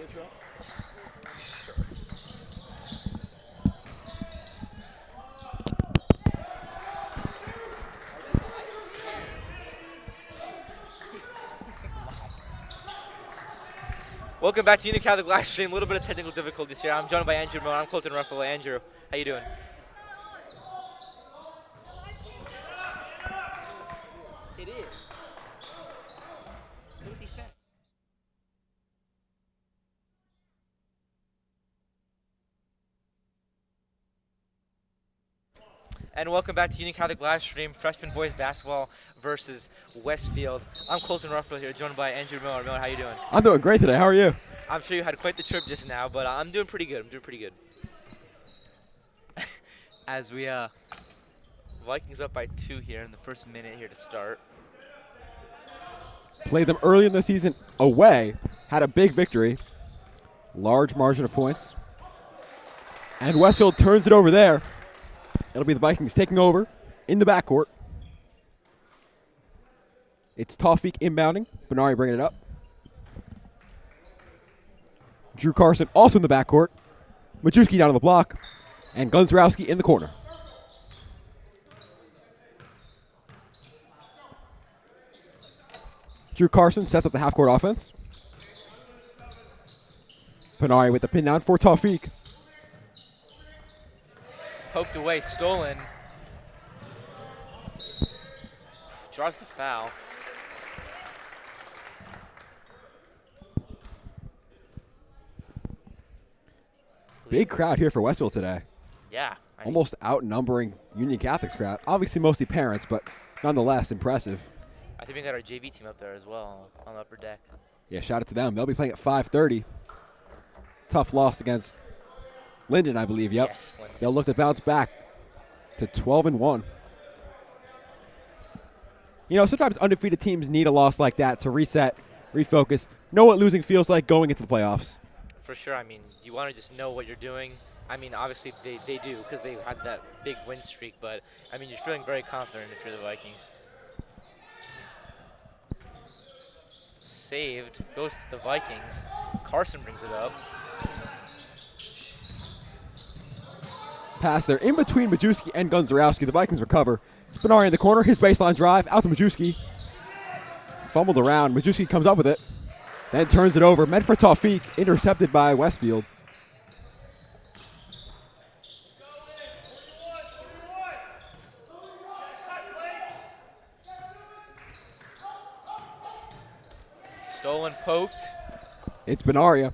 intro? Sure. Welcome back to Union Catholic live stream. A little bit of technical difficulties here. I'm joined by Andrew Miller. I'm Colton Ruffalo. Andrew, how you doing? It is. What was he saying? And welcome back to Union Catholic live stream. Freshman boys basketball versus Westfield. I'm Colton Ruffalo here, joined by Andrew Miller. Miller, how you doing? I'm doing great today. How are you? I'm sure you had quite the trip just now, but I'm doing pretty good. As we Vikings up by 2 here in the first minute here to start. Played them early in the season away. Had a big victory. Large margin of points. And Westfield turns it over there. It'll be the Vikings taking over in the backcourt. It's Tawfiq inbounding. Benari bringing it up. Drew Carson also in the backcourt. Majewski down on the block. And Gunzarowski in the corner. Drew Carson sets up the half-court offense. Benari with the pin down for Tawfiq. Poked away, stolen. Draws the foul. Big crowd here for Westfield today. Yeah. Almost outnumbering Union Catholic's crowd. Obviously mostly parents, but nonetheless impressive. I think we got our JV team up there as well on the upper deck. Yeah, shout out to them. They'll be playing at 5:30. Tough loss against Linden, I believe. Yep. Yes, Linden. They'll look to bounce back to 12-1. You know, sometimes undefeated teams need a loss like that to reset, refocus, know what losing feels like going into the playoffs. For sure. I mean, you want to just know what you're doing. I mean, obviously they do because they had that big win streak, but I mean, you're feeling very confident if you're the Vikings. Saved, goes to the Vikings. Carson brings it up. Pass there in between Majewski and Gunzarowski. The Vikings recover. Spinari in the corner, his baseline drive out to Majewski. Fumbled around. Majewski comes up with it. Then turns it over. Meant for Tawfiq. Intercepted by Westfield. Stolen, poked. It's Benaria.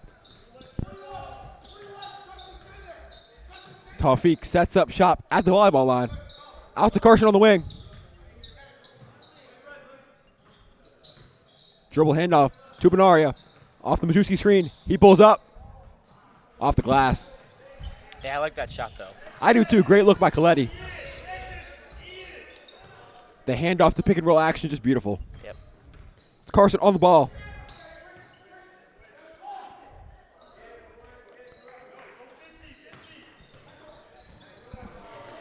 Tawfiq sets up shop at the volleyball line. Out to Carson on the wing. Dribble handoff to Benaria. Off the Majewski screen. He pulls up. Off the glass. Yeah, I like that shot, though. I do too. Great look by Coletti. The handoff to pick and roll action, just beautiful. Yep. It's Carson on the ball.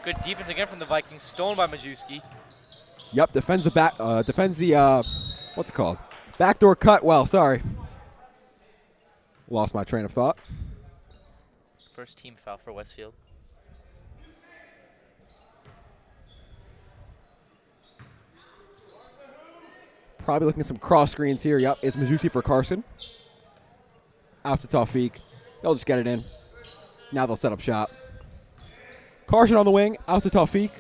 Good defense again from the Vikings. Stolen by Majewski. Yep, defends the back. What's it called? Backdoor cut. Well, sorry. Lost my train of thought. First team foul for Westfield. Probably looking at some cross screens here. Yep, it's Majewski for Carson. Out to Tawfiq. They'll just get it in. Now they'll set up shop. Carson on the wing, out to Tawfiq.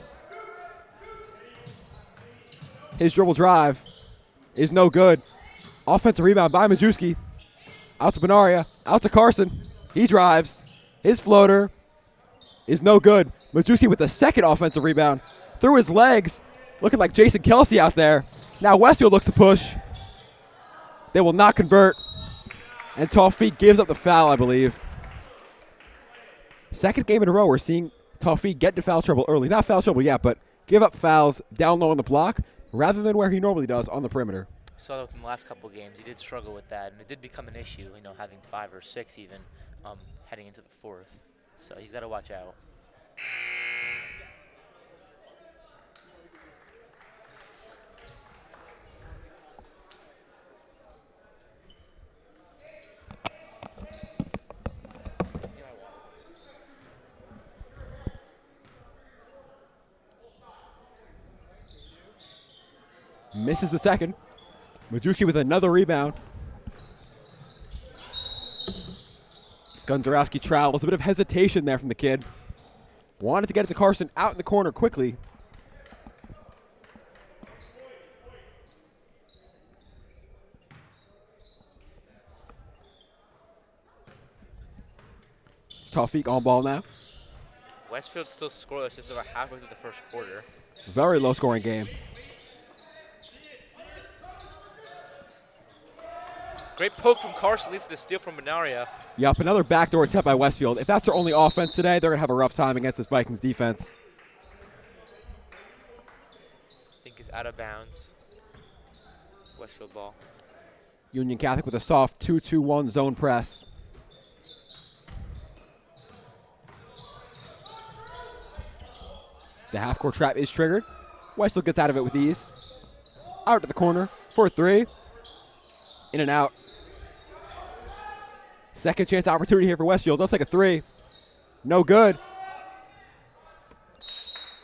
His dribble drive is no good. Offensive rebound by Majewski. Out to Benaria, out to Carson. He drives. His floater is no good. Majewski with the second offensive rebound. Through his legs, looking like Jason Kelsey out there. Now Westfield looks to push. They will not convert. And Tawfiq gives up the foul, I believe. Second game in a row we're seeing Tawfiq get into foul trouble early. Not foul trouble yet, but give up fouls down low on the block rather than where he normally does on the perimeter. Saw that within the last couple of games. He did struggle with that, and it did become an issue, you know, having 5 or 6 even heading into the fourth. So he's got to watch out. Misses the second. Majewski with another rebound. Gonzarowski travels. A bit of hesitation there from the kid. Wanted to get it to Carson out in the corner quickly. It's Tawfiq on ball now. Westfield still scoreless just about halfway through the first quarter. Very low scoring game. Great poke from Carson leads to the steal from Benaria. Yep, another backdoor attempt by Westfield. If that's their only offense today, they're going to have a rough time against this Vikings defense. I think it's out of bounds. Westfield ball. Union Catholic with a soft 2-2-1 zone press. The half-court trap is triggered. Westfield gets out of it with ease. Out to the corner for a three. In and out. Second chance opportunity here for Westfield. They'll take a three. No good.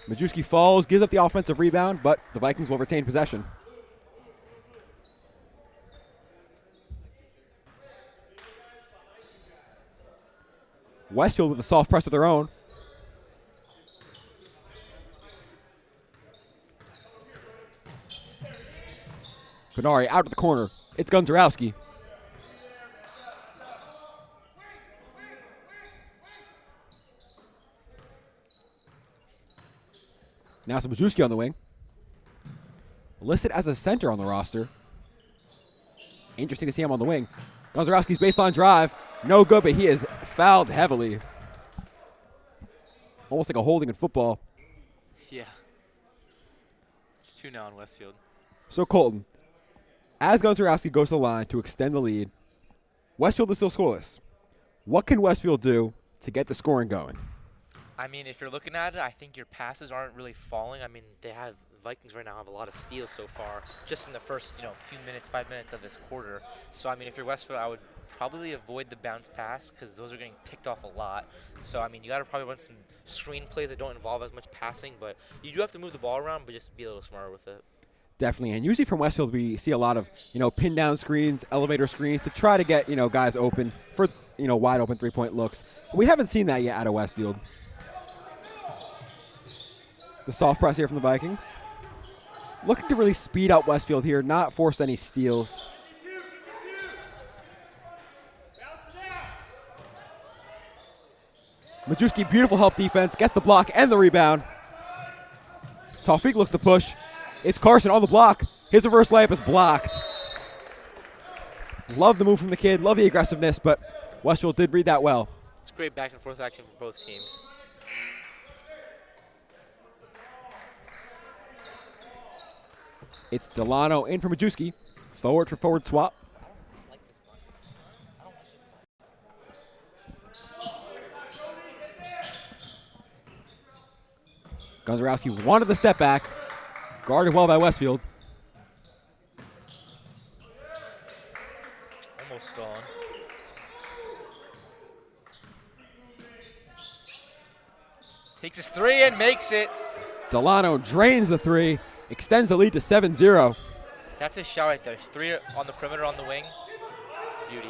Majewski falls, gives up the offensive rebound, but the Vikings will retain possession. Westfield with a soft press of their own. Benari out to the corner. It's Gonzarowski. Now it's Majewski on the wing. Listed as a center on the roster. Interesting to see him on the wing. Gonzarowski's baseline drive. No good, but he is fouled heavily. Almost like a holding in football. Yeah. It's 2 now on Westfield. So Colton, as Gonzarowski goes to the line to extend the lead, Westfield is still scoreless. What can Westfield do to get the scoring going? I mean, if you're looking at it, I think your passes aren't really falling. I mean, Vikings right now have a lot of steals so far, just in the first, few minutes, 5 minutes of this quarter. So, I mean, if you're Westfield, I would probably avoid the bounce pass because those are getting picked off a lot. So, I mean, you got to probably run some screen plays that don't involve as much passing, but you do have to move the ball around, but just be a little smarter with it. Definitely, and usually from Westfield, we see a lot of, pin down screens, elevator screens to try to get, guys open for, wide open three-point looks. We haven't seen that yet out of Westfield. The soft press here from the Vikings. Looking to really speed up Westfield here, not force any steals. Majewski, beautiful help defense, gets the block and the rebound. Tawfiq looks to push. It's Carson on the block. His reverse layup is blocked. Love the move from the kid, love the aggressiveness, but Westfield did read that well. It's great back and forth action for both teams. It's Delano in for Majewski. Forward for forward swap. Gonzarowski wanted the step back. Guarded well by Westfield. Almost stolen. Takes his three and makes it. Delano drains the three. Extends the lead to 7-0. That's his shot right there. 3 on the perimeter on the wing. Beauty.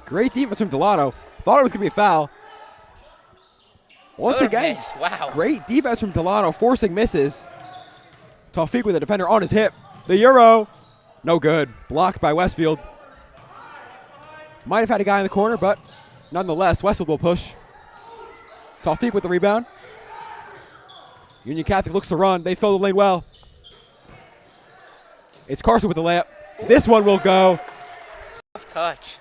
Great defense from Delano. Thought it was going to be a foul. Once Another again, miss. Wow. Great defense from Delano, forcing misses. Tawfiq with a defender on his hip. The Euro. No good. Blocked by Westfield. Might have had a guy in the corner, but nonetheless, Westfield will push. Tawfiq with the rebound. Union Catholic looks to run. They fill the lane well. It's Carson with the layup. This one will go. Soft touch.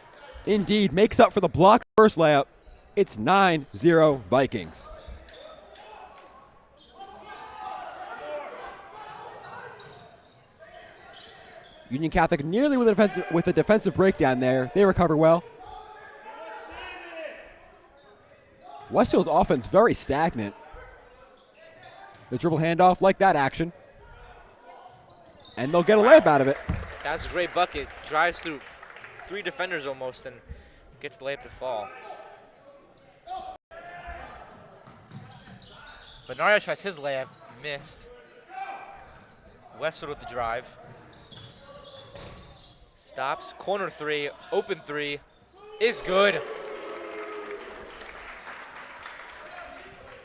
Indeed, makes up for the blocked first layup. It's 9-0 Vikings. Union Catholic nearly with a defensive breakdown there. They recover well. Westfield's offense very stagnant. The dribble handoff, like that action. And they'll get a layup out of it. That's a great bucket. Drives through 3 defenders almost and gets the layup to fall. Benaria tries his layup, missed. Westfield with the drive. Stops, corner three, open three, is good.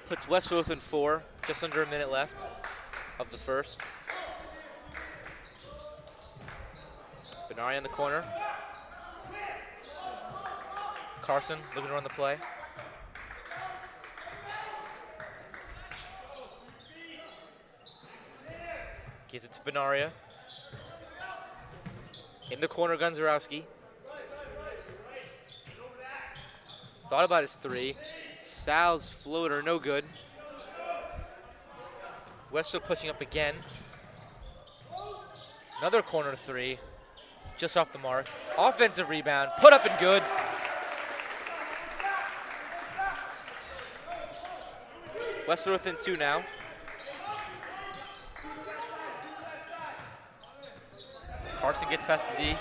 Puts Westfield within 4, just under a minute left of the first. Benaria in the corner. Carson looking to run the play. Gives it to Benaria. In the corner, Gunzarowski. Thought about his 3. Sal's floater, no good. Westfield pushing up again. Another corner 3, just off the mark. Offensive rebound, put up and good. Westfield within 2 now. Carson gets past the D.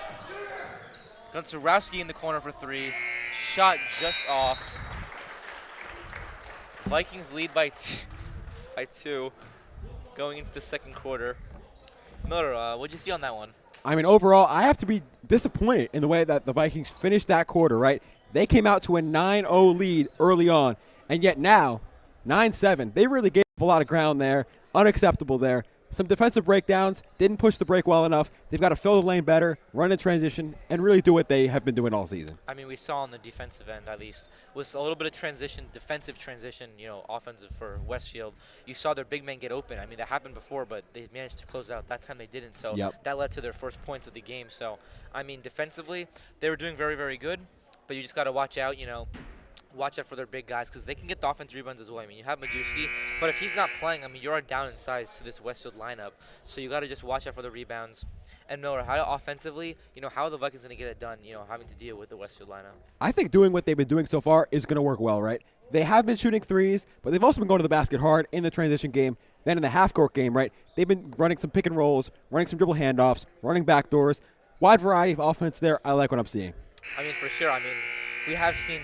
Gunzarowski in the corner for 3. Shot just off. Vikings lead by 2 going into the second quarter. Miller, what'd you see on that one? I mean, overall, I have to be disappointed in the way that the Vikings finished that quarter, right? They came out to a 9-0 lead early on, and yet now, 9-7. They really gave up a lot of ground there. Unacceptable there. Some defensive breakdowns, didn't push the break well enough. They've got to fill the lane better, run in transition, and really do what they have been doing all season. I mean, we saw on the defensive end, at least, was a little bit of transition, defensive transition, offensive for Westfield. You saw their big men get open. I mean, that happened before, but they managed to close out. That time they didn't, so that led to their first points of the game. So, I mean, defensively, they were doing very, very good, but you just got to watch out, watch out for their big guys because they can get the offensive rebounds as well. I mean, you have Majewski, but if he's not playing, I mean, you're down in size to this Westfield lineup. So you got to just watch out for the rebounds. And Miller, how offensively, how are the Vikings going to get it done, having to deal with the Westfield lineup? I think doing what they've been doing so far is going to work well, right? They have been shooting threes, but they've also been going to the basket hard in the transition game. Then in the half-court game, right, they've been running some pick and rolls, running some dribble handoffs, running backdoors. Wide variety of offense there. I like what I'm seeing. I mean, for sure. I mean, we have seen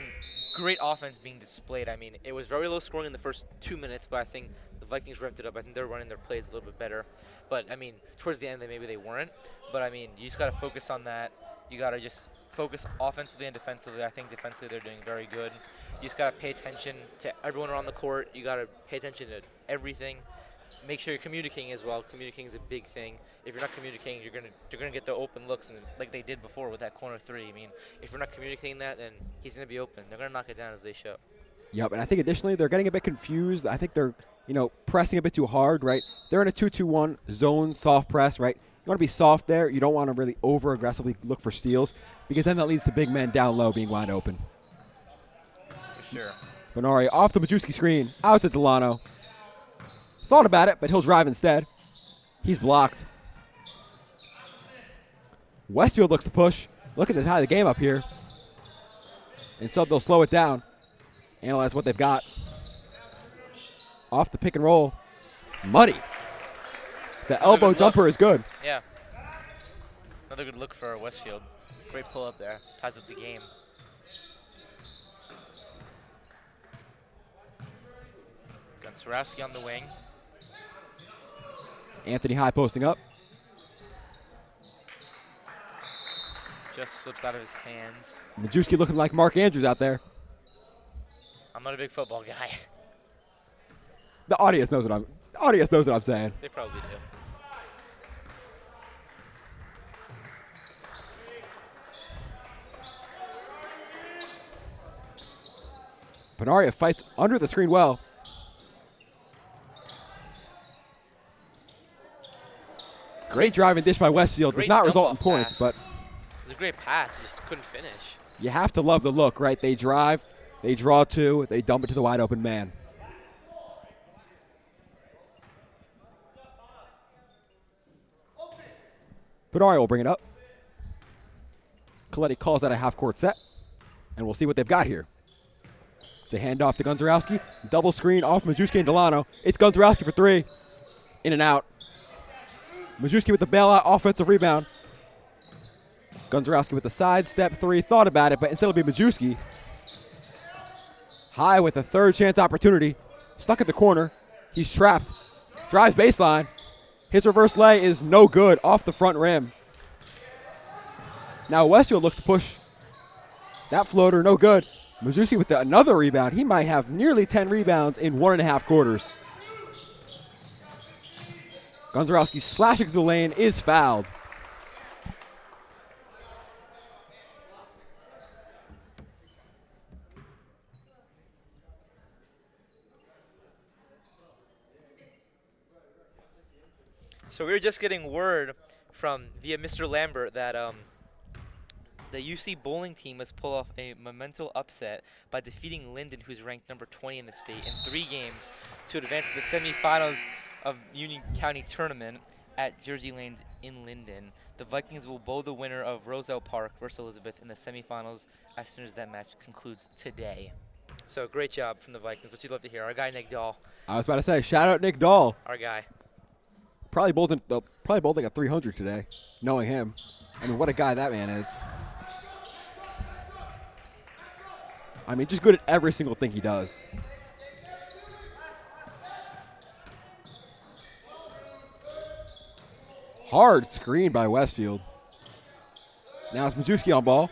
great offense being displayed. I mean, it was very low scoring in the first 2 minutes, but I think the Vikings ramped it up. I think they're running their plays a little bit better. But, I mean, towards the end, maybe they weren't. But, I mean, you just got to focus on that. You got to just focus offensively and defensively. I think defensively they're doing very good. You just got to pay attention to everyone around the court. You got to pay attention to everything. Make sure you're communicating as well. Communicating is a big thing. If you're not communicating, you're gonna get the open looks, and like they did before with that corner 3. I mean, if you're not communicating that, then he's gonna be open. They're gonna knock it down as they show. Yep, and I think additionally they're getting a bit confused. I think they're pressing a bit too hard, right? They're in a 2-2-1 zone soft press, right? You want to be soft there. You don't want to really over aggressively look for steals because then that leads to big men down low being wide open. For sure. Benaria off the Majewski screen, out to Delano. Thought about it, but he'll drive instead. He's blocked. Westfield looks to push. Looking to tie the game up here. And so they'll slow it down. Analyze what they've got. Off the pick and roll. Muddy. The elbow jumper is good. Yeah. Another good look for Westfield. Great pull up there. Ties up the game. Gunzarowski on the wing. Anthony High posting up. Just slips out of his hands. Majewski looking like Mark Andrews out there. I'm not a big football guy. The audience knows what I'm saying. They probably do. Benaria fights under the screen well. Great drive and dish by Westfield. Does not result in points, but it was a great pass. He just couldn't finish. You have to love the look, right? They drive, they draw 2, they dump it to the wide open man. Benaria will bring it up. Coletti calls out a half-court set, and we'll see what they've got here. It's a handoff to Gunzarowski. Double screen off Majewski and Delano. It's Gunzarowski for 3. In and out. Majewski with the bailout offensive rebound. Gunzarowski with the sidestep 3. Thought about it, but instead it'll be Majewski. High with a third chance opportunity. Stuck at the corner. He's trapped. Drives baseline. His reverse lay is no good off the front rim. Now Westfield looks to push. That floater, no good. Majewski with another rebound. He might have nearly 10 rebounds in 1.5 quarters. Gonzarowski slashing through the lane is fouled. So we were just getting word from via Mr. Lambert that the UC bowling team must pull off a monumental upset by defeating Linden, who's ranked number 20 in the state, in 3 games to advance to the semifinals of Union County Tournament at Jersey Lanes in Linden. The Vikings will bowl the winner of Roselle Park versus Elizabeth in the semifinals as soon as that match concludes today. So great job from the Vikings, which you'd love to hear. Our guy Nick Dahl. I was about to say, shout out Nick Dahl. Our guy. Probably bowled like a 300 today, knowing him. I mean, what a guy that man is. I mean, just good at every single thing he does. Hard screen by Westfield. Now it's Majewski on ball.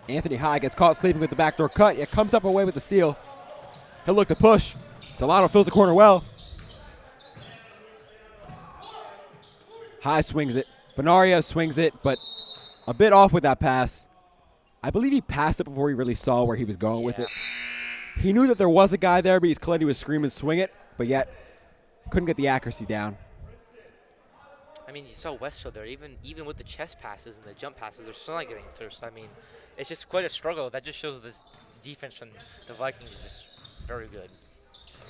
Anthony High gets caught sleeping with the backdoor cut, yet comes up away with the steal. He'll look to push. Delano fills the corner well. High swings it. Benaria swings it, but a bit off with that pass. I believe he passed it before he really saw where he was going with it. He knew that there was a guy there, but Coletti was screaming, swing it, but yet couldn't get the accuracy down. I mean, you saw Westfield there. Even with the chest passes and the jump passes, they're still not getting through. So, I mean, it's just quite a struggle. That just shows this defense from the Vikings is just very good.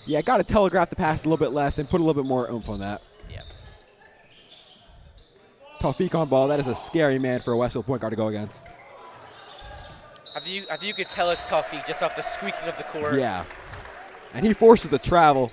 Yeah, got to telegraph the pass a little bit less and put a little bit more oomph on that. Yeah. Tawfiq on ball. That is a scary man for a Westfield point guard to go against. I think you could tell it's Tawfiq just off the squeaking of the court. Yeah. And he forces the travel.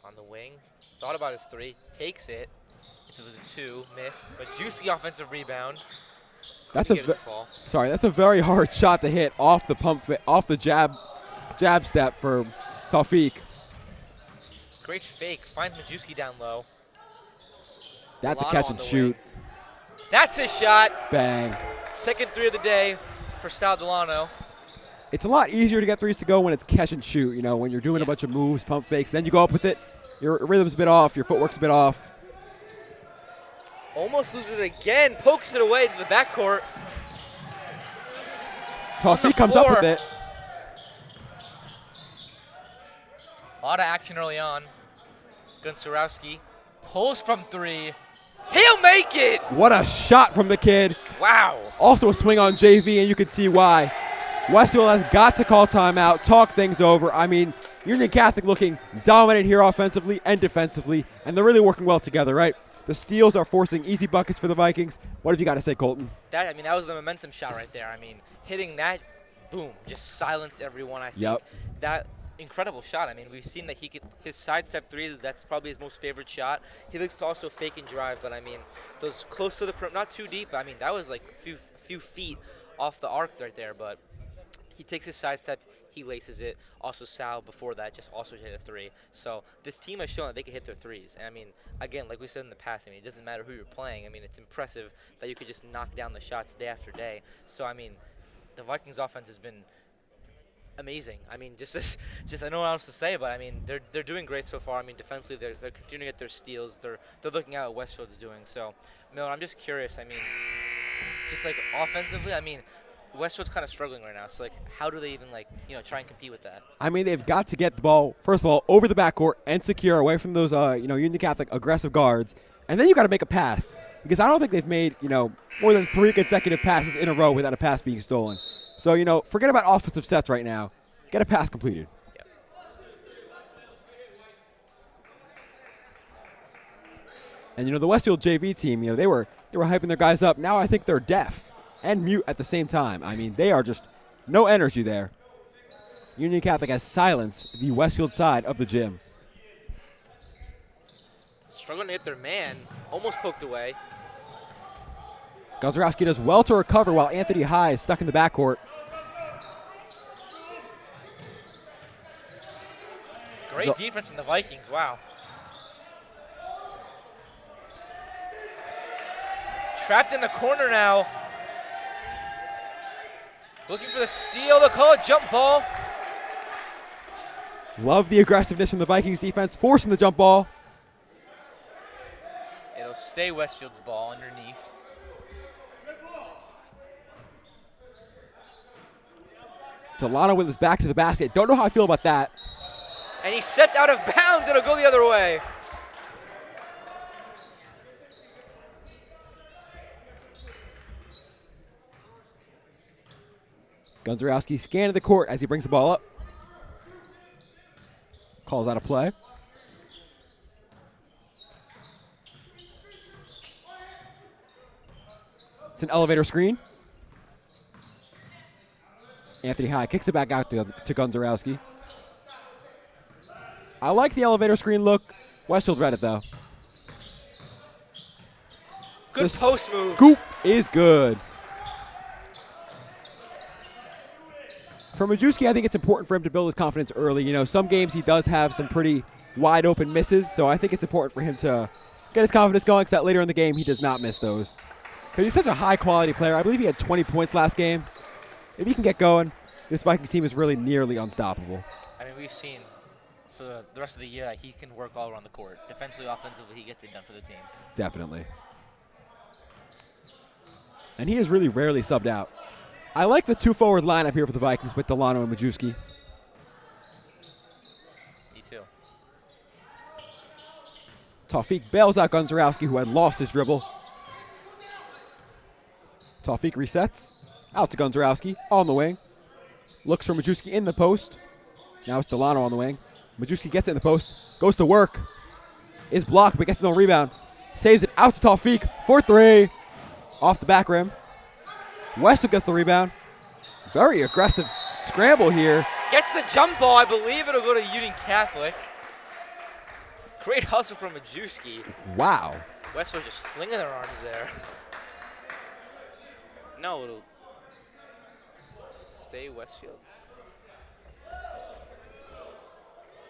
On the wing, thought about his 3, takes it. It was a 2, missed, but juicy offensive rebound. That's a very hard shot to hit off the off the jab step for Tawfiq. Great fake, finds Majewski down low. That's Delano a catch and shoot. Wing. That's his shot. Bang. Second 3 of the day for Sal Delano. It's a lot easier to get threes to go when it's catch and shoot, you know, when you're doing a bunch of moves, pump fakes, then you go up with it, your rhythm's a bit off, your footwork's a bit off. Almost loses it again, pokes it away to the backcourt. Tawfiq comes up with it. A lot of action early on. Gunsurowski pulls from 3. He'll make it! What a shot from the kid. Wow. Also a swing on JV, and you can see why. Westfield has got to call timeout, talk things over. I mean, Union Catholic looking dominant here offensively and defensively, and they're really working well together, right? The steals are forcing easy buckets for the Vikings. What have you got to say, Colton? That was the momentum shot right there. I mean, hitting that, boom, just silenced everyone. I think that incredible shot. I mean, we've seen that his sidestep 3s, that's probably his most favorite shot. He likes to also fake and drive, but I mean, those close to the rim, not too deep. I mean, that was like a few feet off the arc right there, but he takes his sidestep, he laces it. Also, Sal before that just also hit a 3. So this team has shown that they can hit their 3s. And I mean, again, like we said in the past, I mean, it doesn't matter who you're playing. I mean, it's impressive that you could just knock down the shots day after day. So I mean, the Vikings offense has been amazing. I mean, just I don't know what else to say, but I mean, they're doing great so far. I mean, defensively, they're continuing to get their steals. They're looking at what Westfield's doing. So, Miller, I'm just curious. I mean, just like offensively, I mean, Westfield's kind of struggling right now. So, like, how do they even, like, try and compete with that? I mean, they've got to get the ball, first of all, over the backcourt and secure away from those, Union Catholic aggressive guards. And then you got to make a pass. Because I don't think they've made, more than 3 consecutive passes in a row without a pass being stolen. So, forget about offensive sets right now. Get a pass completed. And, the Westfield JV team, they were hyping their guys up. Now I think they're deaf and mute at the same time. I mean, they are just no energy there. Union Catholic has silenced the Westfield side of the gym. Struggling to hit their man. Almost poked away. Gonzarowski does well to recover while Anthony High is stuck in the backcourt. Great defense in the Vikings. Wow. Trapped in the corner now. Looking for the steal. They'll call it jump ball. Love the aggressiveness from the Vikings defense, forcing the jump ball. It'll stay Westfield's ball underneath. Delano with his back to the basket. Don't know how I feel about that. And he stepped out of bounds. It'll go the other way. Gonzarowski scanning the court as he brings the ball up. Calls out a play. It's an elevator screen. Anthony High kicks it back out to Gonzarowski. I like the elevator screen look. Westfield read it, though. Good post move. Scoop is good. For Majewski, I think it's important for him to build his confidence early. Some games he does have some pretty wide open misses, so I think it's important for him to get his confidence going so that later in the game he does not miss those. Because he's such a high-quality player. I believe he had 20 points last game. If he can get going, this Vikings team is really nearly unstoppable. I mean, we've seen for the rest of the year that he can work all around the court. Defensively, offensively, he gets it done for the team. Definitely. And he is really rarely subbed out. I like the two-forward lineup here for the Vikings with Delano and Majewski. Me too. Tawfiq bails out Gonzarowski, who had lost his dribble. Tawfiq resets. Out to Gonzarowski on the wing. Looks for Majewski in the post. Now it's Delano on the wing. Majewski gets it in the post. Goes to work. Is blocked, but gets his own rebound. Saves it out to Tawfiq for three. Off the back rim. Westwood gets the rebound. Very aggressive scramble here. Gets the jump ball. I believe it'll go to Union Catholic. Great hustle from Majewski. Wow. Westwood just flinging their arms there. No, it'll stay Westfield.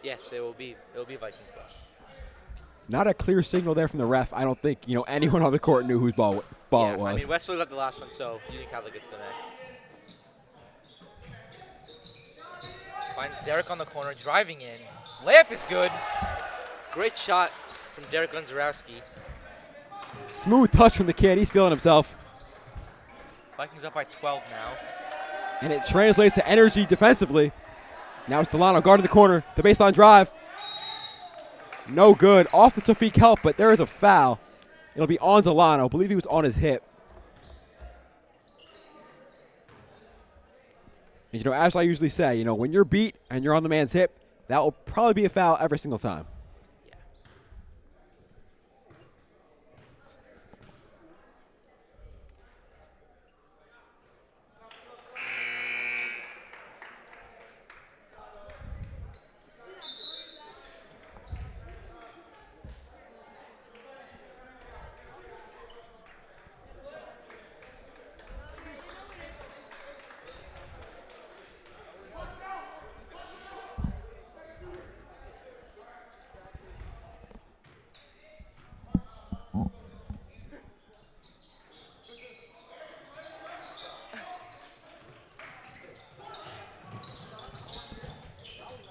Yes, it will be Vikings ball. Not a clear signal there from the ref. I don't think anyone on the court knew whose ball it was. I mean, Westfield got the last one, so Union Catholic gets the next. Finds Derek on the corner, driving in. Layup is good. Great shot from Derek Gonzarowski. Smooth touch from the kid. He's feeling himself. Vikings up by 12 now. And it translates to energy defensively. Now it's Delano guarding the corner. The baseline drive. No good. Off the Tawfiq help, but there is a foul. It'll be on Delano. I believe he was on his hip. And, as I usually say, when you're beat and you're on the man's hip, that will probably be a foul every single time.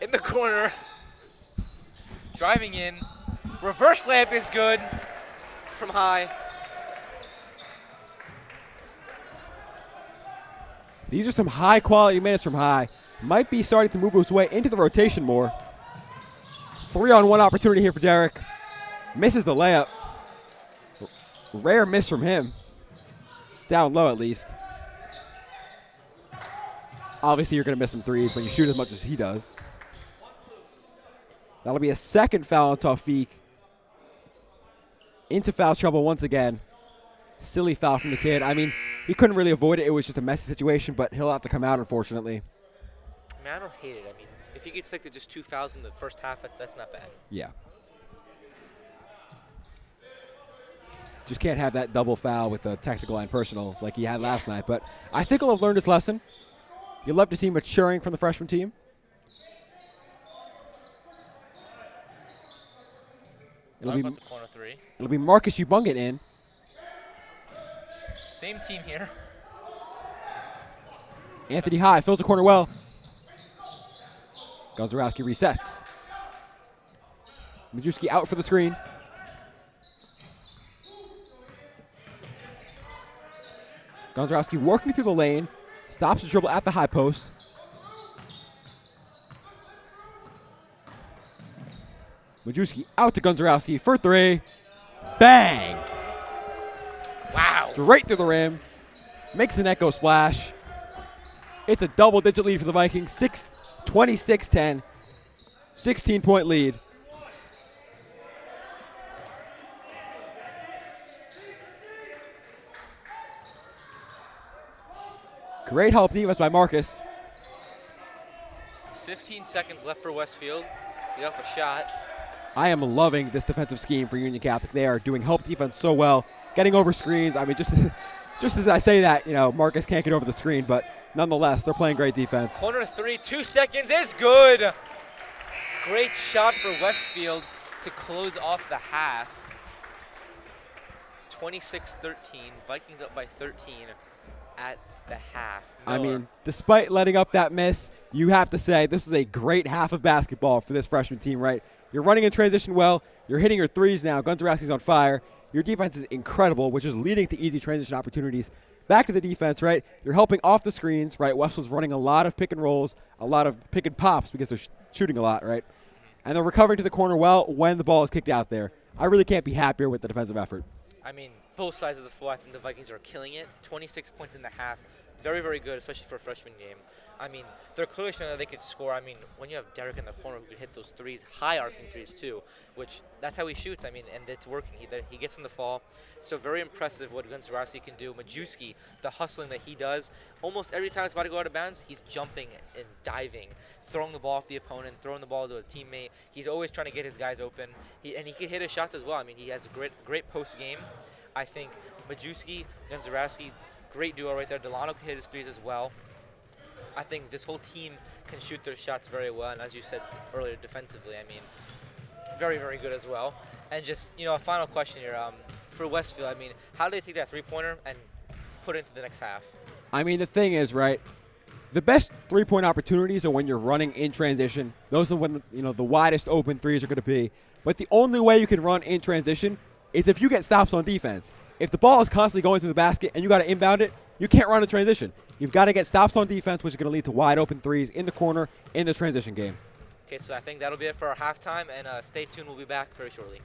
In the corner, driving in. Reverse layup is good from High. These are some high-quality minutes from High. Might be starting to move his way into the rotation more. 3-on-1 opportunity here for Derek. Misses the layup. Rare miss from him. Down low, at least. Obviously, you're going to miss some threes when you shoot as much as he does. That'll be a second foul on Tawfiq. into foul trouble once again. Silly foul from the kid. I mean, he couldn't really avoid it. It was just a messy situation, but he'll have to come out, unfortunately. I mean, I don't hate it. I mean, if he gets stick to just 2 fouls in the first half, that's not bad. Yeah. Just can't have that double foul with the technical and personal like he had last night. But I think he'll have learned his lesson. You'd love to see maturing from the freshman team. Talk about the corner three. It'll be Marcus Ubungan in. Same team here. Anthony High fills the corner well. Gonzarowski resets. Majewski out for the screen. Gonzarowski working through the lane. Stops the dribble at the high post. Majewski out to Gonzarowski for three. Bang! Wow. Straight through the rim. Makes an echo splash. It's a double-digit lead for the Vikings. 26-10. 16-point lead. Great help defense by Marcus. 15 seconds left for Westfield to get off a shot. I am loving this defensive scheme for Union Catholic. They are doing help defense so well, getting over screens. I mean, just as I say that, Marcus can't get over the screen, but nonetheless, they're playing great defense. Corner three, 2 seconds is good. Great shot for Westfield to close off the half. 26-13, Vikings up by 13 at the half. Miller. I mean, despite letting up that miss, you have to say this is a great half of basketball for this freshman team, right? You're running in transition well. You're hitting your threes now. Gonzarowski's on fire. Your defense is incredible, which is leading to easy transition opportunities. Back to the defense, right? You're helping off the screens, right? Westfield's running a lot of pick and rolls, a lot of pick and pops because they're shooting a lot, right? And they're recovering to the corner well when the ball is kicked out there. I really can't be happier with the defensive effort. I mean, both sides of the floor, I think the Vikings are killing it. 26 points in the half. Very, very good, especially for a freshman game. I mean, they're clearly showing that they could score. I mean, when you have Derek in the corner who could hit those threes, high arcing threes too, which that's how he shoots. I mean, and it's working. He gets in the fall. So very impressive what Gonzarowski can do. Majewski, the hustling that he does, almost every time it's about to go out of bounds, he's jumping and diving, throwing the ball off the opponent, throwing the ball to a teammate. He's always trying to get his guys open. And he can hit his shots as well. I mean, he has a great post game. I think Majewski, Gonzarowski, great duo right there. Delano can hit his threes as well. I think this whole team can shoot their shots very well. And as you said earlier, defensively, I mean, very, very good as well. And just, a final question here. For Westfield, I mean, how do they take that three-pointer and put it into the next half? I mean, the thing is, right, the best three-point opportunities are when you're running in transition. Those are when, the widest open threes are going to be. But the only way you can run in transition is if you get stops on defense. If the ball is constantly going through the basket and you got to inbound it, you can't run a transition. You've got to get stops on defense, which is going to lead to wide open threes in the corner in the transition game. Okay, so I think that'll be it for our halftime, and stay tuned. We'll be back very shortly.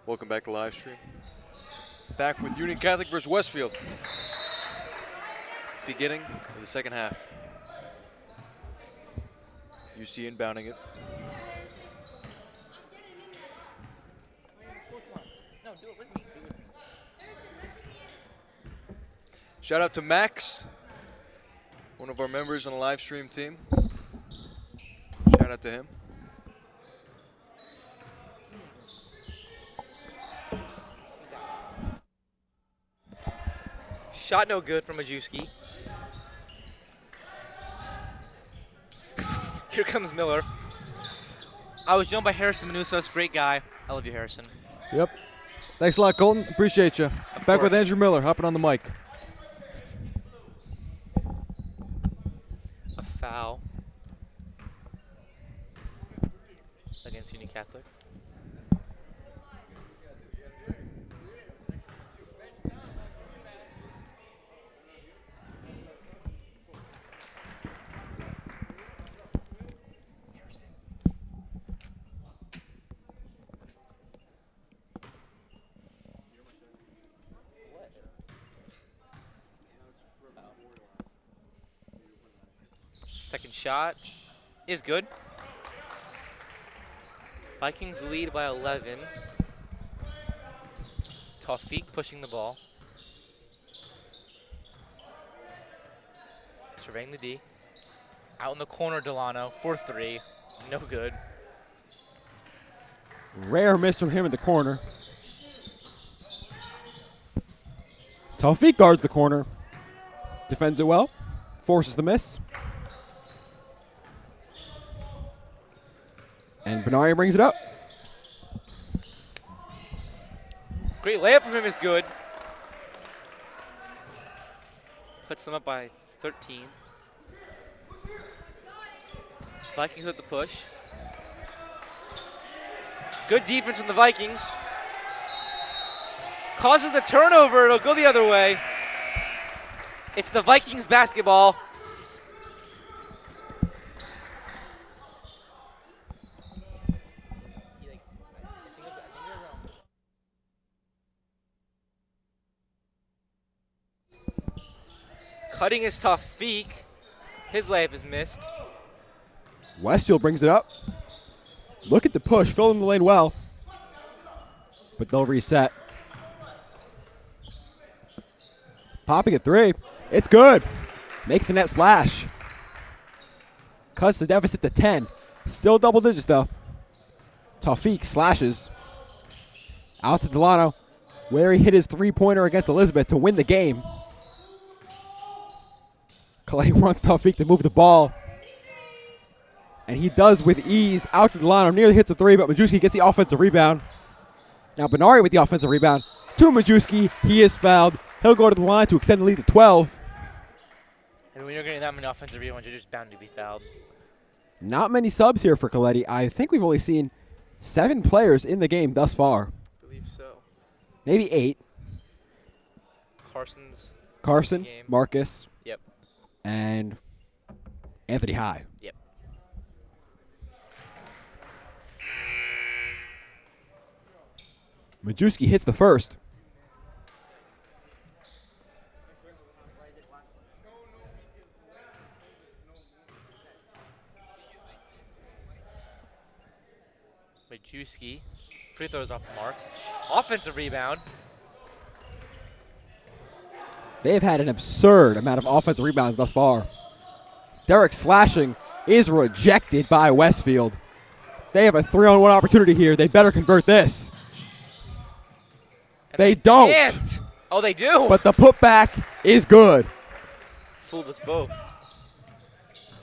Welcome back to live stream. Back with Union Catholic versus Westfield. Beginning of the second half. UC inbounding it. Shout out to Max, one of our members on the live stream team. Shout out to him. Shot no good from Majewski. Here comes Miller. I was joined by Harrison Manusos, great guy. I love you, Harrison. Yep. Thanks a lot, Colton. Appreciate you. Back with course. Andrew Miller, hopping on the mic. A foul against Union Catholic. Second shot is good. Vikings lead by 11. Tawfiq pushing the ball. Surveying the D. Out in the corner, Delano, 4-3. No good. Rare miss from him in the corner. Tawfiq guards the corner. Defends it well. Forces the miss. And Benaria brings it up. Great layup from him is good. Puts them up by 13. Vikings with the push. Good defense from the Vikings. Causes the turnover. It'll go the other way. It's the Vikings basketball. Cutting is Tawfiq. His layup is missed. Westfield brings it up. Look at the push, filling the lane well. But they'll reset. Popping a three. It's good. Makes a net splash. Cuts the deficit to 10. Still double digits though. Tawfiq slashes. Out to Delano, where he hit his three-pointer against Elizabeth to win the game. Clay wants Tawfiq to move the ball. And he does with ease. Out to Delano, nearly hits a three, but Majewski gets the offensive rebound. Now Benaria with the offensive rebound to Majewski. He is fouled. He'll go to the line to extend the lead to 12. And when you're getting that many offensive rebounds, you're just bound to be fouled. Not many subs here for Coletti. I think we've only seen 7 players in the game thus far. I believe so. Maybe 8. Carson, game. Marcus, Yep. and Anthony High. Yep. Majewski hits the first. Majewski. Free throws off the mark. Offensive rebound. They've had an absurd amount of offensive rebounds thus far. Derek slashing is rejected by Westfield. They have a 3-on-1 opportunity here. They better convert this. And They don't. Can't. Oh, they do. But the putback is good. Fooled us both.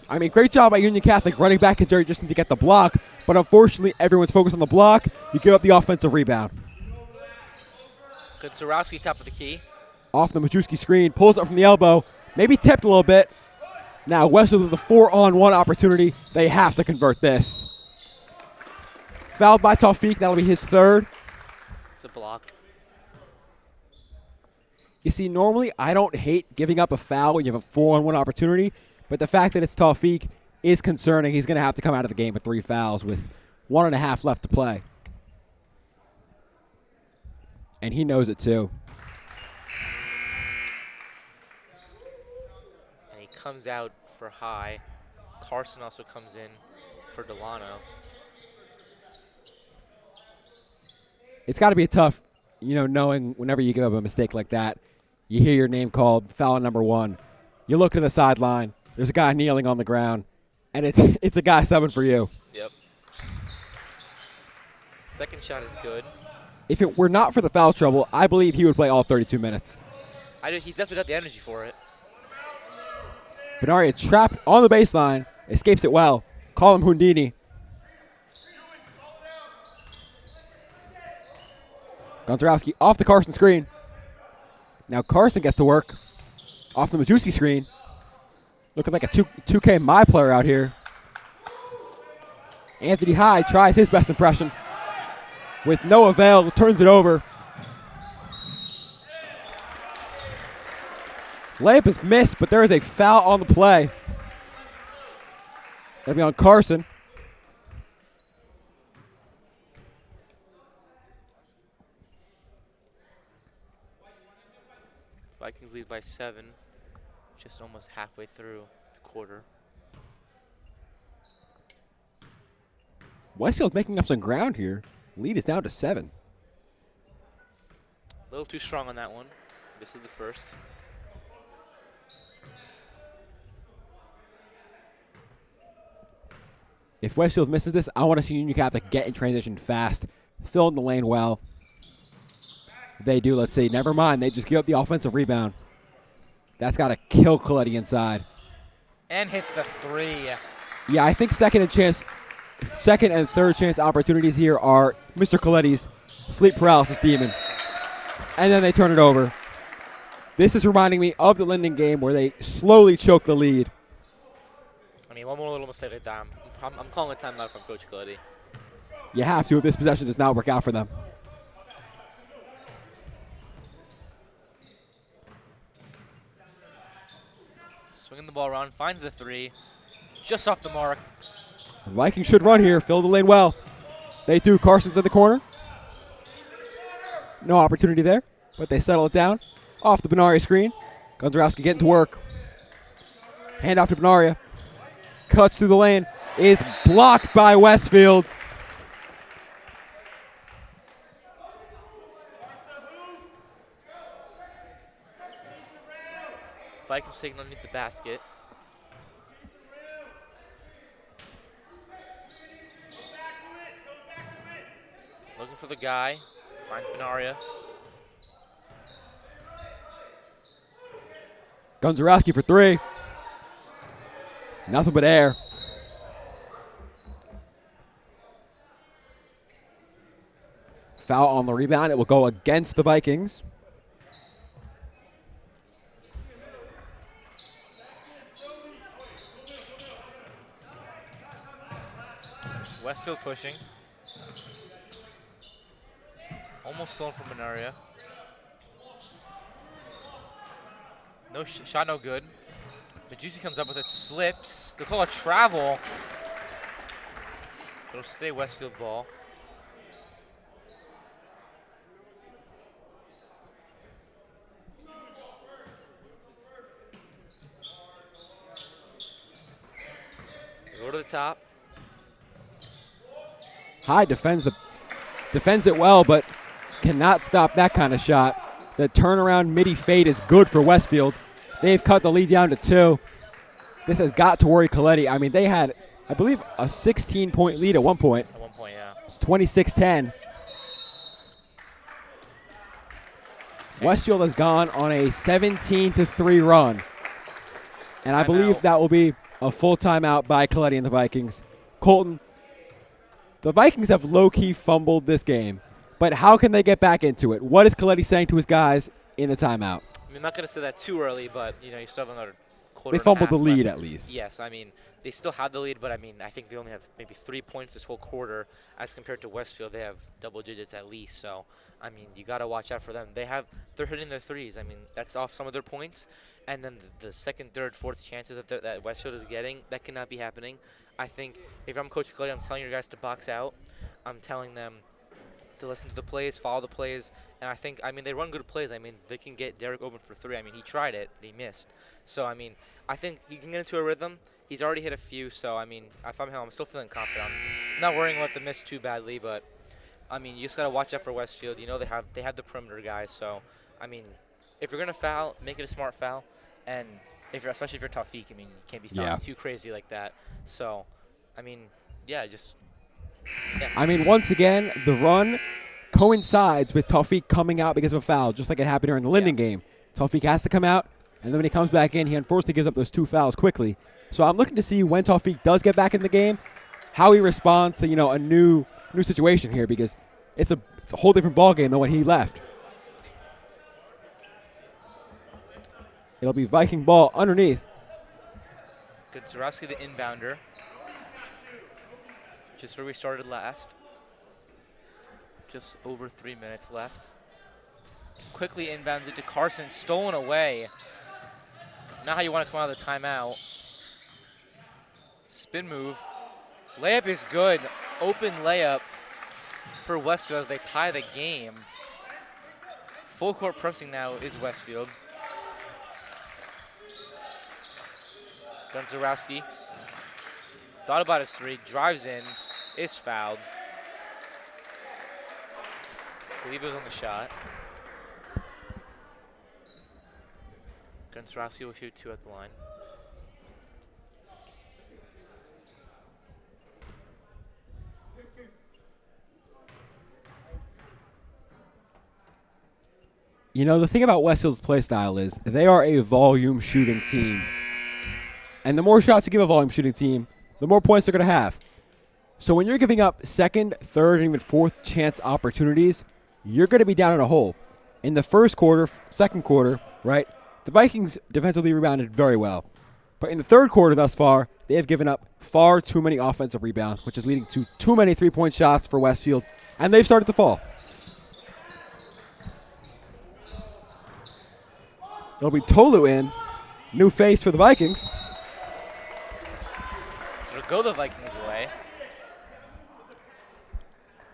I mean, great job by Union Catholic running back and Jerry Justin to get the block. But unfortunately, everyone's focused on the block. You give up the offensive rebound. Good Sorowski, top of the key. Off the Majewski screen, pulls up from the elbow, maybe tipped a little bit. Now Westfield with a 4-on-1 opportunity. They have to convert this. Fouled by Tawfiq, that'll be his third. It's a block. You see, normally I don't hate giving up a foul when you have a 4-on-1 opportunity, but the fact that it's Tawfiq is concerning. He's going to have to come out of the game with 3 fouls with 1.5 left to play. And he knows it too. And he comes out for high. Carson also comes in for Delano. It's got to be tough, knowing whenever you give up a mistake like that, you hear your name called, foul number 1. You look to the sideline. There's a guy kneeling on the ground, and it's a guy subbing for you. Yep. Second shot is good. If it were not for the foul trouble, I believe he would play all 32 minutes. He's definitely got the energy for it. Benaria trapped on the baseline, escapes it well. Call him Houdini. Gonzarowski off the Carson screen. Now Carson gets to work off the Majewski screen. Looking like a 2K My player out here. Anthony Hyde tries his best impression. With no avail, turns it over. Layup is missed, but there is a foul on the play. That'll be on Carson. Vikings lead by 7, just almost halfway through the quarter. Westfield making up some ground here. Lead is down to 7. A little too strong on that one. This is the first. If Westfield misses this, I want to see Union Catholic get in transition fast, fill in the lane well. They do, let's see. Never mind, they just give up the offensive rebound. That's got to kill Coletti inside. And hits the 3. Yeah, I think second and third chance opportunities here are Mr. Coletti's sleep paralysis demon. And then they turn it over. This is reminding me of the Linden game where they slowly choke the lead. I mean, one more little mistake like that. I'm calling a timeout from Coach Coletti. You have to if this possession does not work out for them. Swinging the ball around, finds the 3. Just off the mark. The Vikings should run here, fill the lane well. They do. Carson's in the corner. No opportunity there, but they settle it down. Off the Benaria screen. Gonzarowski getting to work. Hand off to Benaria. Cuts through the lane. Is blocked by Westfield. Vikings taking underneath the basket. Looking for the guy. Finds Benaria. Gonzarowski for 3. Nothing but air. Foul on the rebound. It will go against the Vikings. Westfield pushing. Almost stolen from Benaria. No shot, no good. Majewski comes up with it, slips. They'll call a travel. It'll stay Westfield ball. Go to the top. Hyde defends it well, but cannot stop that kind of shot. The turnaround midi fade is good for Westfield. They've cut the lead down to 2. This has got to worry Coletti. I mean, they had, I believe, a 16-point lead at one point. At one point, yeah. It's 26-10. Westfield has gone on a 17-3 run. And I believe that will be a full timeout by Coletti and the Vikings. Colton, the Vikings have low-key fumbled this game, but how can they get back into it? What is Coletti saying to his guys in the timeout? I mean, I'm not going to say that too early, but, you still have another quarter. They fumbled the and a half lead left. at least. Yes, I mean, they still had the lead, but, I mean, I think they only have maybe 3 points this whole quarter as compared to Westfield. They have double digits at least, so, I mean, you got to watch out for them. They're hitting their threes. I mean, that's off some of their points, and then the second, third, fourth chances that Westfield is getting, that cannot be happening. I think if I'm Coach Coletti, I'm telling your guys to box out. I'm telling them to listen to the plays, follow the plays, and I think, I mean, they run good plays. I mean, they can get Derek open for 3. I mean, he tried it, but he missed. So, I mean, I think he can get into a rhythm. He's already hit a few, so, I mean, if I'm him, I'm still feeling confident. I'm not worrying about the miss too badly, but, I mean, you just got to watch out for Westfield. You know they have the perimeter guys, so, I mean, if you're going to foul, make it a smart foul, and especially if you're Tawfiq, I mean, you can't be fouling too crazy like that. So, I mean, yeah, just... Yeah. I mean, once again, the run coincides with Tawfiq coming out because of a foul, just like it happened during the Linden game. Tawfiq has to come out, and then when he comes back in, he unfortunately gives up those 2 fouls quickly. So I'm looking to see when Tawfiq does get back in the game, how he responds to, a new situation here, because it's a whole different ballgame than when he left. It'll be Viking ball underneath. Good. Zarowski, the inbounder. Just where we started last. Just over 3 minutes left. Quickly inbounds it to Carson, stolen away. Not how you want to come out of the timeout. Spin move. Layup is good. Open layup for Westfield as they tie the game. Full court pressing now is Westfield. Zarowski thought about his 3, drives in, is fouled. I believe it was on the shot. Zarowski will shoot 2 at the line. The thing about Westfield's play style is they are a volume shooting team. And the more shots you give a volume shooting team, the more points they're going to have. So when you're giving up second, third, and even fourth chance opportunities, you're going to be down in a hole. In the first quarter, second quarter, right, the Vikings defensively rebounded very well. But in the third quarter thus far, they have given up far too many offensive rebounds, which is leading to too many three-point shots for Westfield, and they've started to fall. It'll be Tolu in, new face for the Vikings. It'll go the Vikings' way.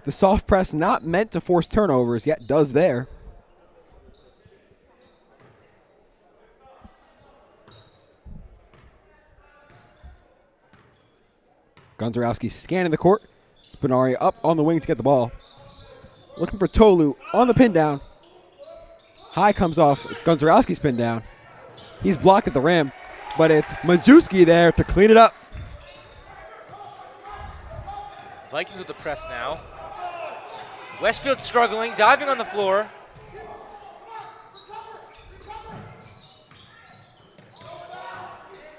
The soft press not meant to force turnovers, yet does there. Gonzarowski scanning the court. Spinari up on the wing to get the ball. Looking for Tolu on the pin down. High comes off Gonzarowski's pin down. He's blocked at the rim, but it's Majewski there to clean it up. Vikings with the press now. Westfield struggling, diving on the floor.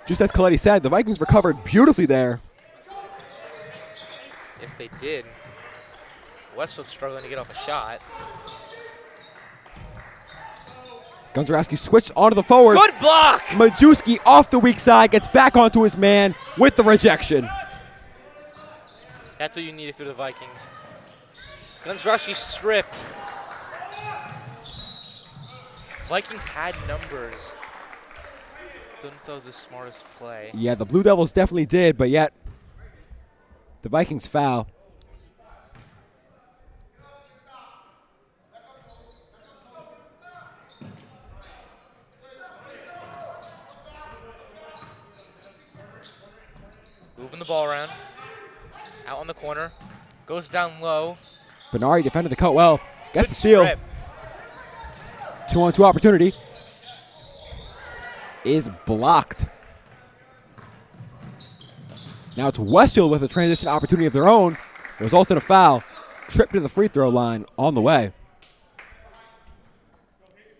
Just as Coletti said, the Vikings recovered beautifully there. Yes, they did. Westfield struggling to get off a shot. Gonzarowski switched onto the forward. Good block! Majewski off the weak side, gets back onto his man with the rejection. That's what you need if you're the Vikings. Gonzarowski stripped. Vikings had numbers. Don't know if that was the smartest play. Yeah, the Blue Devils definitely did, but yet the Vikings foul. Moving the ball around. Out on the corner. Goes down low. Benari defended the cut well. Gets Good the steal. strip. 2-on-2 opportunity. Is blocked. Now it's Westfield with a transition opportunity of their own. Results in a foul. Trip to the free throw line on the way.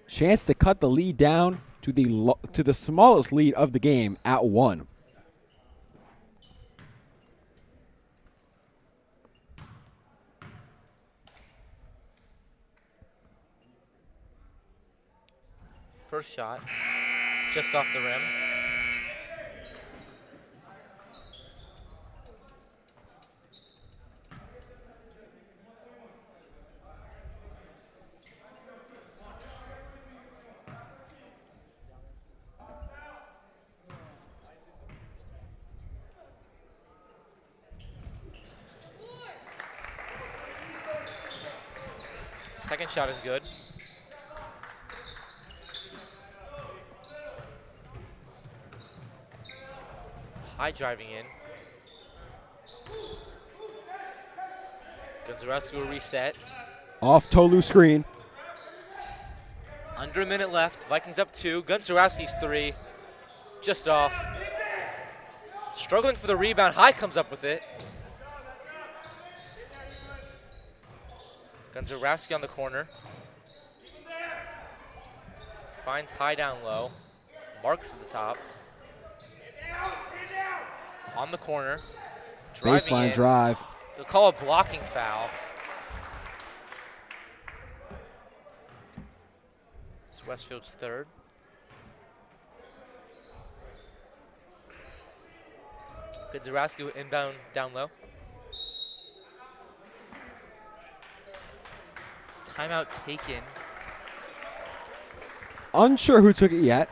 Chance to cut the lead down to the smallest lead of the game at 1. First shot, just off the rim. Second shot is good. High driving in. Gonzarowski will reset. Off Tolu's screen. Under a minute left. Vikings up 2. Gonzarowski's 3. Just off. Struggling for the rebound. High comes up with it. Gonzarowski on the corner. Finds High down low. Marks at the top. On the corner. Baseline drive. They'll call a blocking foul. It's Westfield's third. Gonzarowski with inbound down low. Timeout taken. Unsure who took it yet.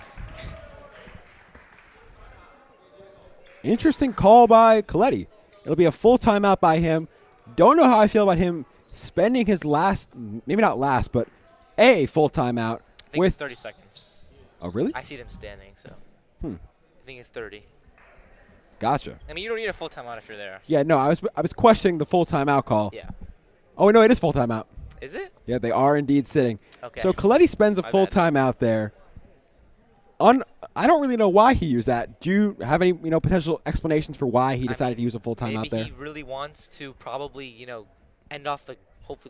Interesting call by Coletti. It'll be a full timeout by him. Don't know how I feel about him spending his last, maybe not last, but a full timeout I think with it's 30 seconds. Oh, really? I see them standing, so. Hmm. I think it's 30. Gotcha. I mean, you don't need a full timeout if you're there. Yeah, no, I was questioning the full timeout call. Yeah. Oh, no, it is full timeout. Is it? Yeah, they are indeed sitting. Okay. So Coletti spends a My full bad. timeout there. I don't really know why he used that. Do you have any, potential explanations for why he decided to use a full timeout there? Maybe he really wants to probably, end off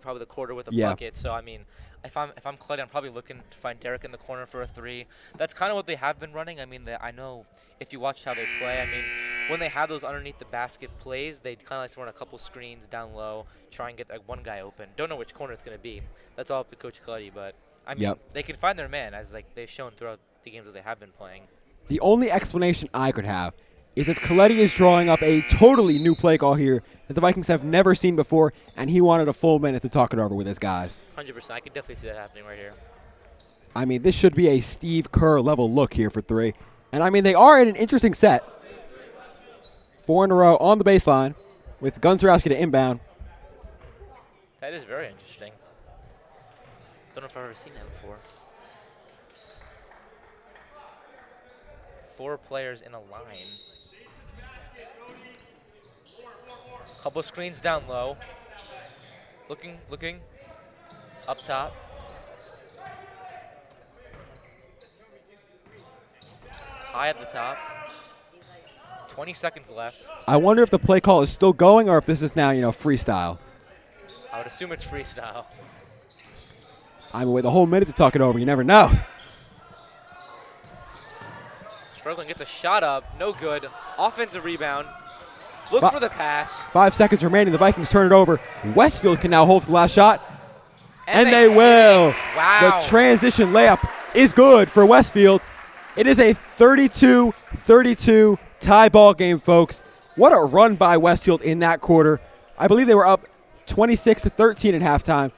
probably the quarter with a Yeah. bucket. So I mean, if I'm Coletti, I'm probably looking to find Derek in the corner for a 3. That's kind of what they have been running. I mean, I know if you watch how they play, I mean, when they have those underneath the basket plays, they kind of like to run a couple screens down low, try and get like one guy open. Don't know which corner it's going to be. That's all up to Coach Coletti, but I mean, they can find their man as like they've shown throughout the games that they have been playing. The only explanation I could have is if Coletti is drawing up a totally new play call here that the Vikings have never seen before, and he wanted a full minute to talk it over with his guys. 100%. I could definitely see that happening right here. I mean, this should be a Steve Kerr level look here for 3. And I mean, they are in an interesting set. 4 in a row on the baseline with Gonzarowski to inbound. That is very interesting. Don't know if I've ever seen that before. 4 players in a line. Couple screens down low. Looking. Up top. High at the top. 20 seconds left. I wonder if the play call is still going or if this is now, freestyle. I would assume it's freestyle. I mean, with a whole minute to talk it over, you never know. Struggling, gets a shot up. No good. Offensive rebound. Look for the pass. 5 seconds remaining. The Vikings turn it over. Westfield can now hold for the last shot. And they hit will. it. Wow. The transition layup is good for Westfield. It is a 32-32 tie ball game, folks. What a run by Westfield in that quarter. I believe they were up 26-13 at halftime.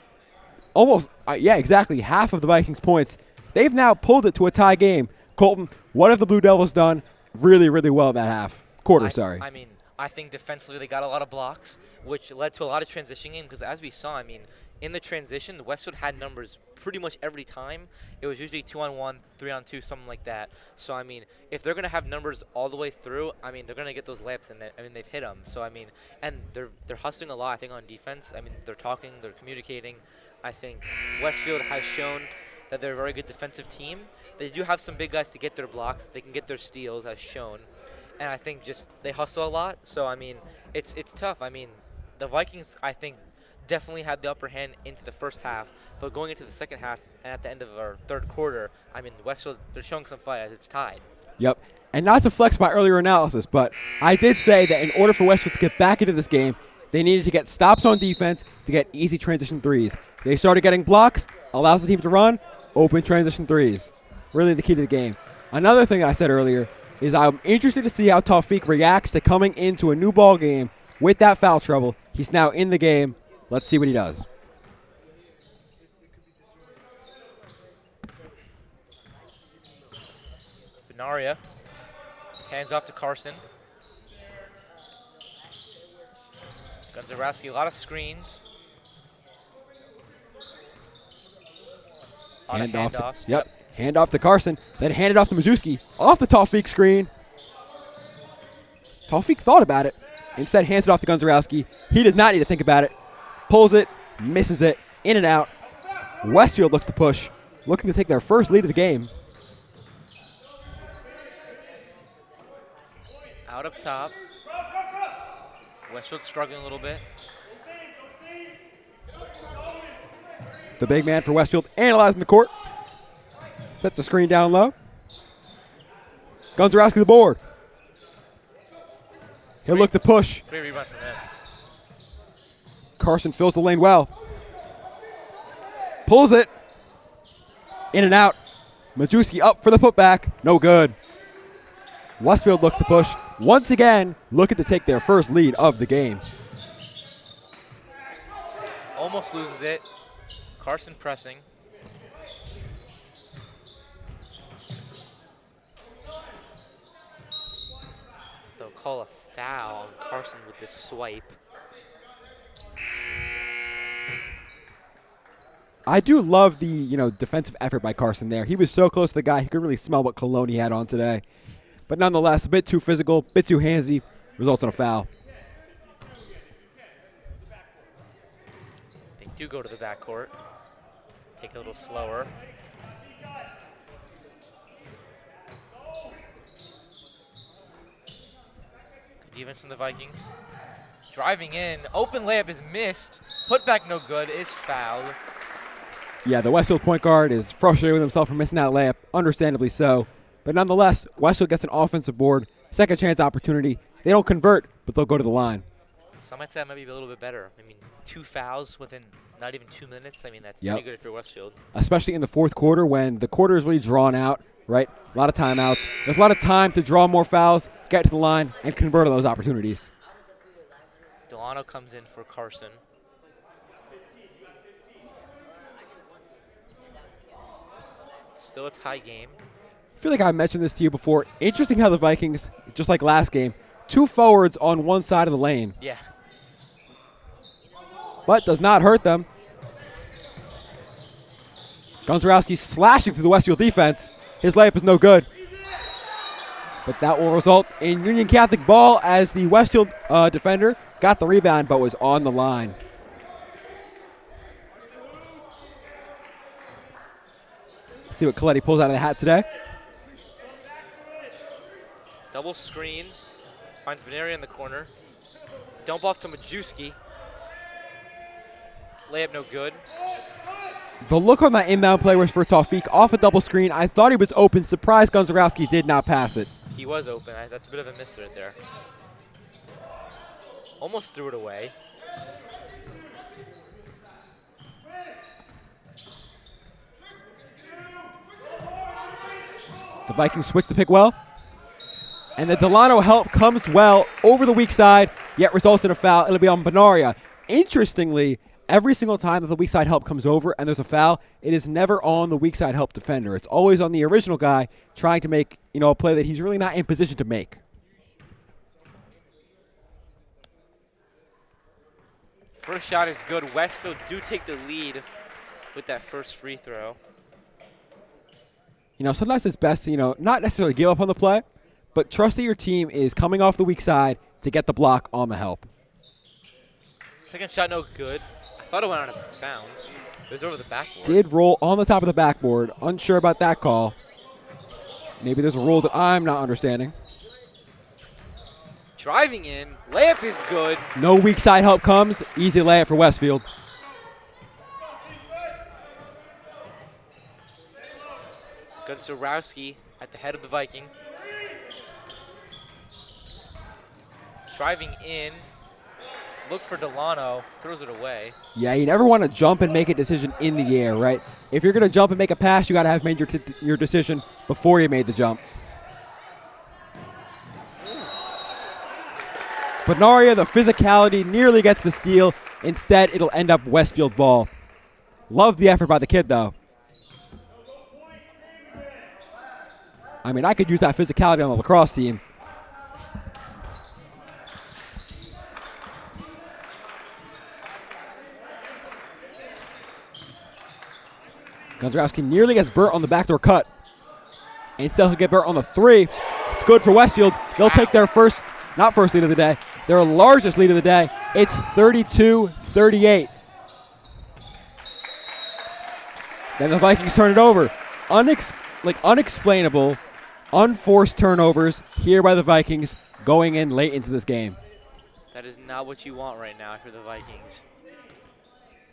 Almost, exactly half of the Vikings' points. They've now pulled it to a tie game. Colton, what have the Blue Devils done really, really well in that quarter? I mean, I think defensively they got a lot of blocks, which led to a lot of transition game because as we saw, I mean, in the transition, Westfield had numbers pretty much every time. It was usually 2-on-1, 3-on-2, something like that. So, I mean, if they're going to have numbers all the way through, I mean, they're going to get those layups, and they've hit them. So, I mean, and they're hustling a lot, I think, on defense. I mean, they're talking, they're communicating. I think Westfield has shown that they're a very good defensive team. They do have some big guys to get their blocks. They can get their steals, as shown. And I think just they hustle a lot. So, I mean, it's tough. I mean, the Vikings, I think, definitely had the upper hand into the first half. But going into the second half and at the end of our third quarter, I mean, Westfield, they're showing some fight as it's tied. Yep. And not to flex my earlier analysis, but I did say that in order for Westfield to get back into this game, they needed to get stops on defense to get easy transition threes. They started getting blocks, allows the team to run, open transition threes. Really the key to the game. Another thing that I said earlier is I'm interested to see how Tawfiq reacts to coming into a new ball game with that foul trouble. He's now in the game. Let's see what he does. Benaria hands off to Carson. Gonzarowski, a lot of screens. On a handoff. Yep. Hand off to Carson, then hand it off to Majewski. Off the Taufik screen. Taufik thought about it. Instead, hands it off to Gonzarowski. He does not need to think about it. Pulls it, misses it, in and out. Westfield looks to push, looking to take their first lead of the game. Out up top. Westfield struggling a little bit. The big man for Westfield analyzing the court. Set the screen down low. Gonzarowski the board. He'll look to push. Great rebound from him. Carson fills the lane well. Pulls it. In and out. Majewski up for the putback. No good. Westfield looks to push. Once again, looking to take their first lead of the game. Almost loses it. Carson pressing. They'll call a foul on Carson with this swipe. I do love the defensive effort by Carson there. He was so close to the guy, he could really smell what cologne he had on today. But nonetheless, a bit too physical, a bit too handsy, results in a foul. They do go to the backcourt. Take it a little slower. Good defense from the Vikings. Driving in, open layup is missed. Putback no good, is fouled. Yeah, the Westfield point guard is frustrated with himself for missing that layup, understandably so. But nonetheless, Westfield gets an offensive board, second chance opportunity. They don't convert, but they'll go to the line. Some might say that might be a little bit better. I mean, 2 fouls within not even 2 minutes. I mean, that's Yep. pretty good for Westfield. Especially in the fourth quarter when the quarter is really drawn out, right? A lot of timeouts. There's a lot of time to draw more fouls, get to the line, and convert on those opportunities. Delano comes in for Carson. Still a tie game. I feel like I mentioned this to you before. Interesting how the Vikings, just like last game, 2 forwards on one side of the lane, Yeah. but does not hurt them. Gonzarowski slashing through the Westfield defense. His layup is no good. But that will result in Union Catholic ball as the Westfield defender got the rebound but was on the line. Let's see what Coletti pulls out of the hat today. Double screen. Finds Benaria in the corner. Dump off to Majewski. Layup no good. The look on that inbound play was for Taufik off a double screen. I thought he was open. Surprised Gonzarowski did not pass it. He was open. That's a bit of a miss right there. Almost threw it away. The Vikings switch the pick well. And the Delano help comes well over the weak side, yet results in a foul. It'll be on Benaria. Interestingly, every single time that the weak side help comes over and there's a foul, it is never on the weak side help defender. It's always on the original guy trying to make a play that he's really not in position to make. First shot is good. Westfield do take the lead with that first free throw. Sometimes it's best to, not necessarily give up on the play, but trust that your team is coming off the weak side to get the block on the help. Second shot no good. I thought it went out of bounds. It was over the backboard. Did roll on the top of the backboard. Unsure about that call. Maybe there's a rule that I'm not understanding. Driving in. Layup is good. No weak side help comes. Easy layup for Westfield. Gonzarowski at the head of the Viking. Driving in. Look for Delano. Throws it away. Yeah, you never want to jump and make a decision in the air, right? If you're going to jump and make a pass, you got to have made your decision before you made the jump. Benaria, the physicality, nearly gets the steal. Instead, it'll end up Westfield ball. Love the effort by the kid, though. I mean, I could use that physicality on the lacrosse team. Gonzarowski nearly gets burnt on the backdoor cut. And still he'll get burnt on the 3. It's good for Westfield. They'll take their not first lead of the day, their largest lead of the day. It's 32-38. Then the Vikings turn it over. Unexplainable, unforced turnovers here by the Vikings going in late into this game. That is not what you want right now for the Vikings.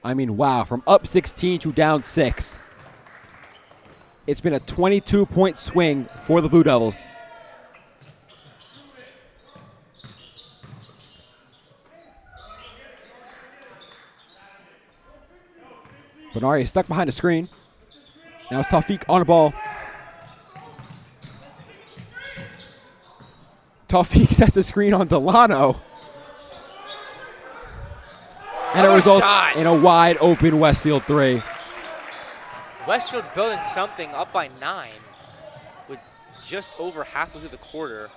I mean, wow, from up 16 to down 6. It's been a 22-point swing for the Blue Devils. Benari is stuck behind the screen. Now it's Taufik on the ball. Taufik sets the screen on Delano. And it results in a wide open Westfield 3. Westfield's building something, up by 9 with just over halfway through the quarter.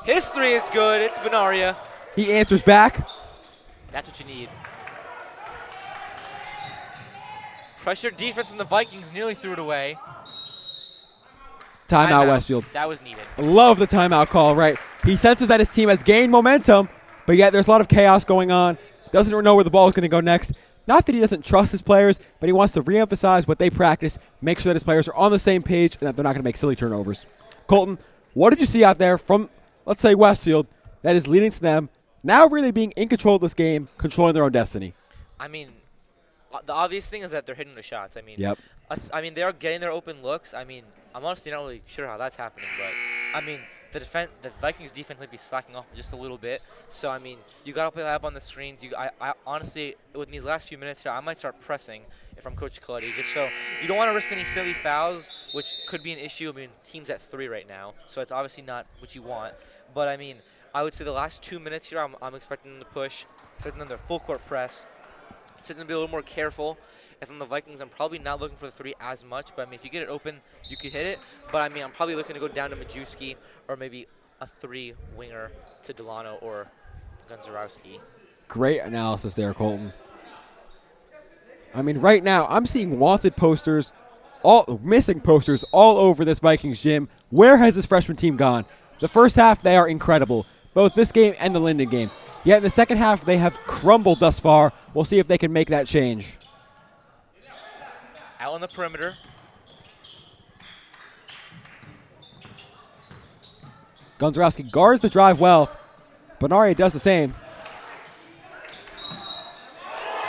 His 3 is good. It's Benaria. He answers back. That's what you need. Pressure defense from the Vikings nearly threw it away. Timeout, Westfield. That was needed. Love the timeout call, right? He senses that his team has gained momentum, but yet there's a lot of chaos going on. Doesn't know where the ball is going to go next. Not that he doesn't trust his players, but he wants to reemphasize what they practice, make sure that his players are on the same page, and that they're not going to make silly turnovers. Colton, what did you see out there from, let's say, Westfield that is leading to them now really being in control of this game, controlling their own destiny? I mean, the obvious thing is that they're hitting the shots. I mean, Yep. They are getting their open looks. I mean, I'm honestly not really sure how that's happening, but I mean, the Vikings defense might be slacking off just a little bit. So I mean, you got to play up on the screens. I honestly, with these last few minutes here, I might start pressing if I'm Coach Coletti, just so you don't want to risk any silly fouls, which could be an issue. I mean, team's at 3 right now, so it's obviously not what you want. But I mean, I would say the last 2 minutes here, I'm expecting them to push, expecting them to full court press, expecting them to be a little more careful. If I'm the Vikings, I'm probably not looking for the 3 as much, but I mean, if you get it open, you could hit it. But I mean, I'm probably looking to go down to Majewski or maybe a 3 winger to Delano or Gonzarowski. Great analysis there, Colton. I mean, right now, I'm seeing wanted posters, missing posters all over this Vikings gym. Where has this freshman team gone? The first half, they are incredible, both this game and the Linden game. Yet in the second half, they have crumbled thus far. We'll see if they can make that change. Out on the perimeter. Gonzarowski guards the drive well. Benari does the same.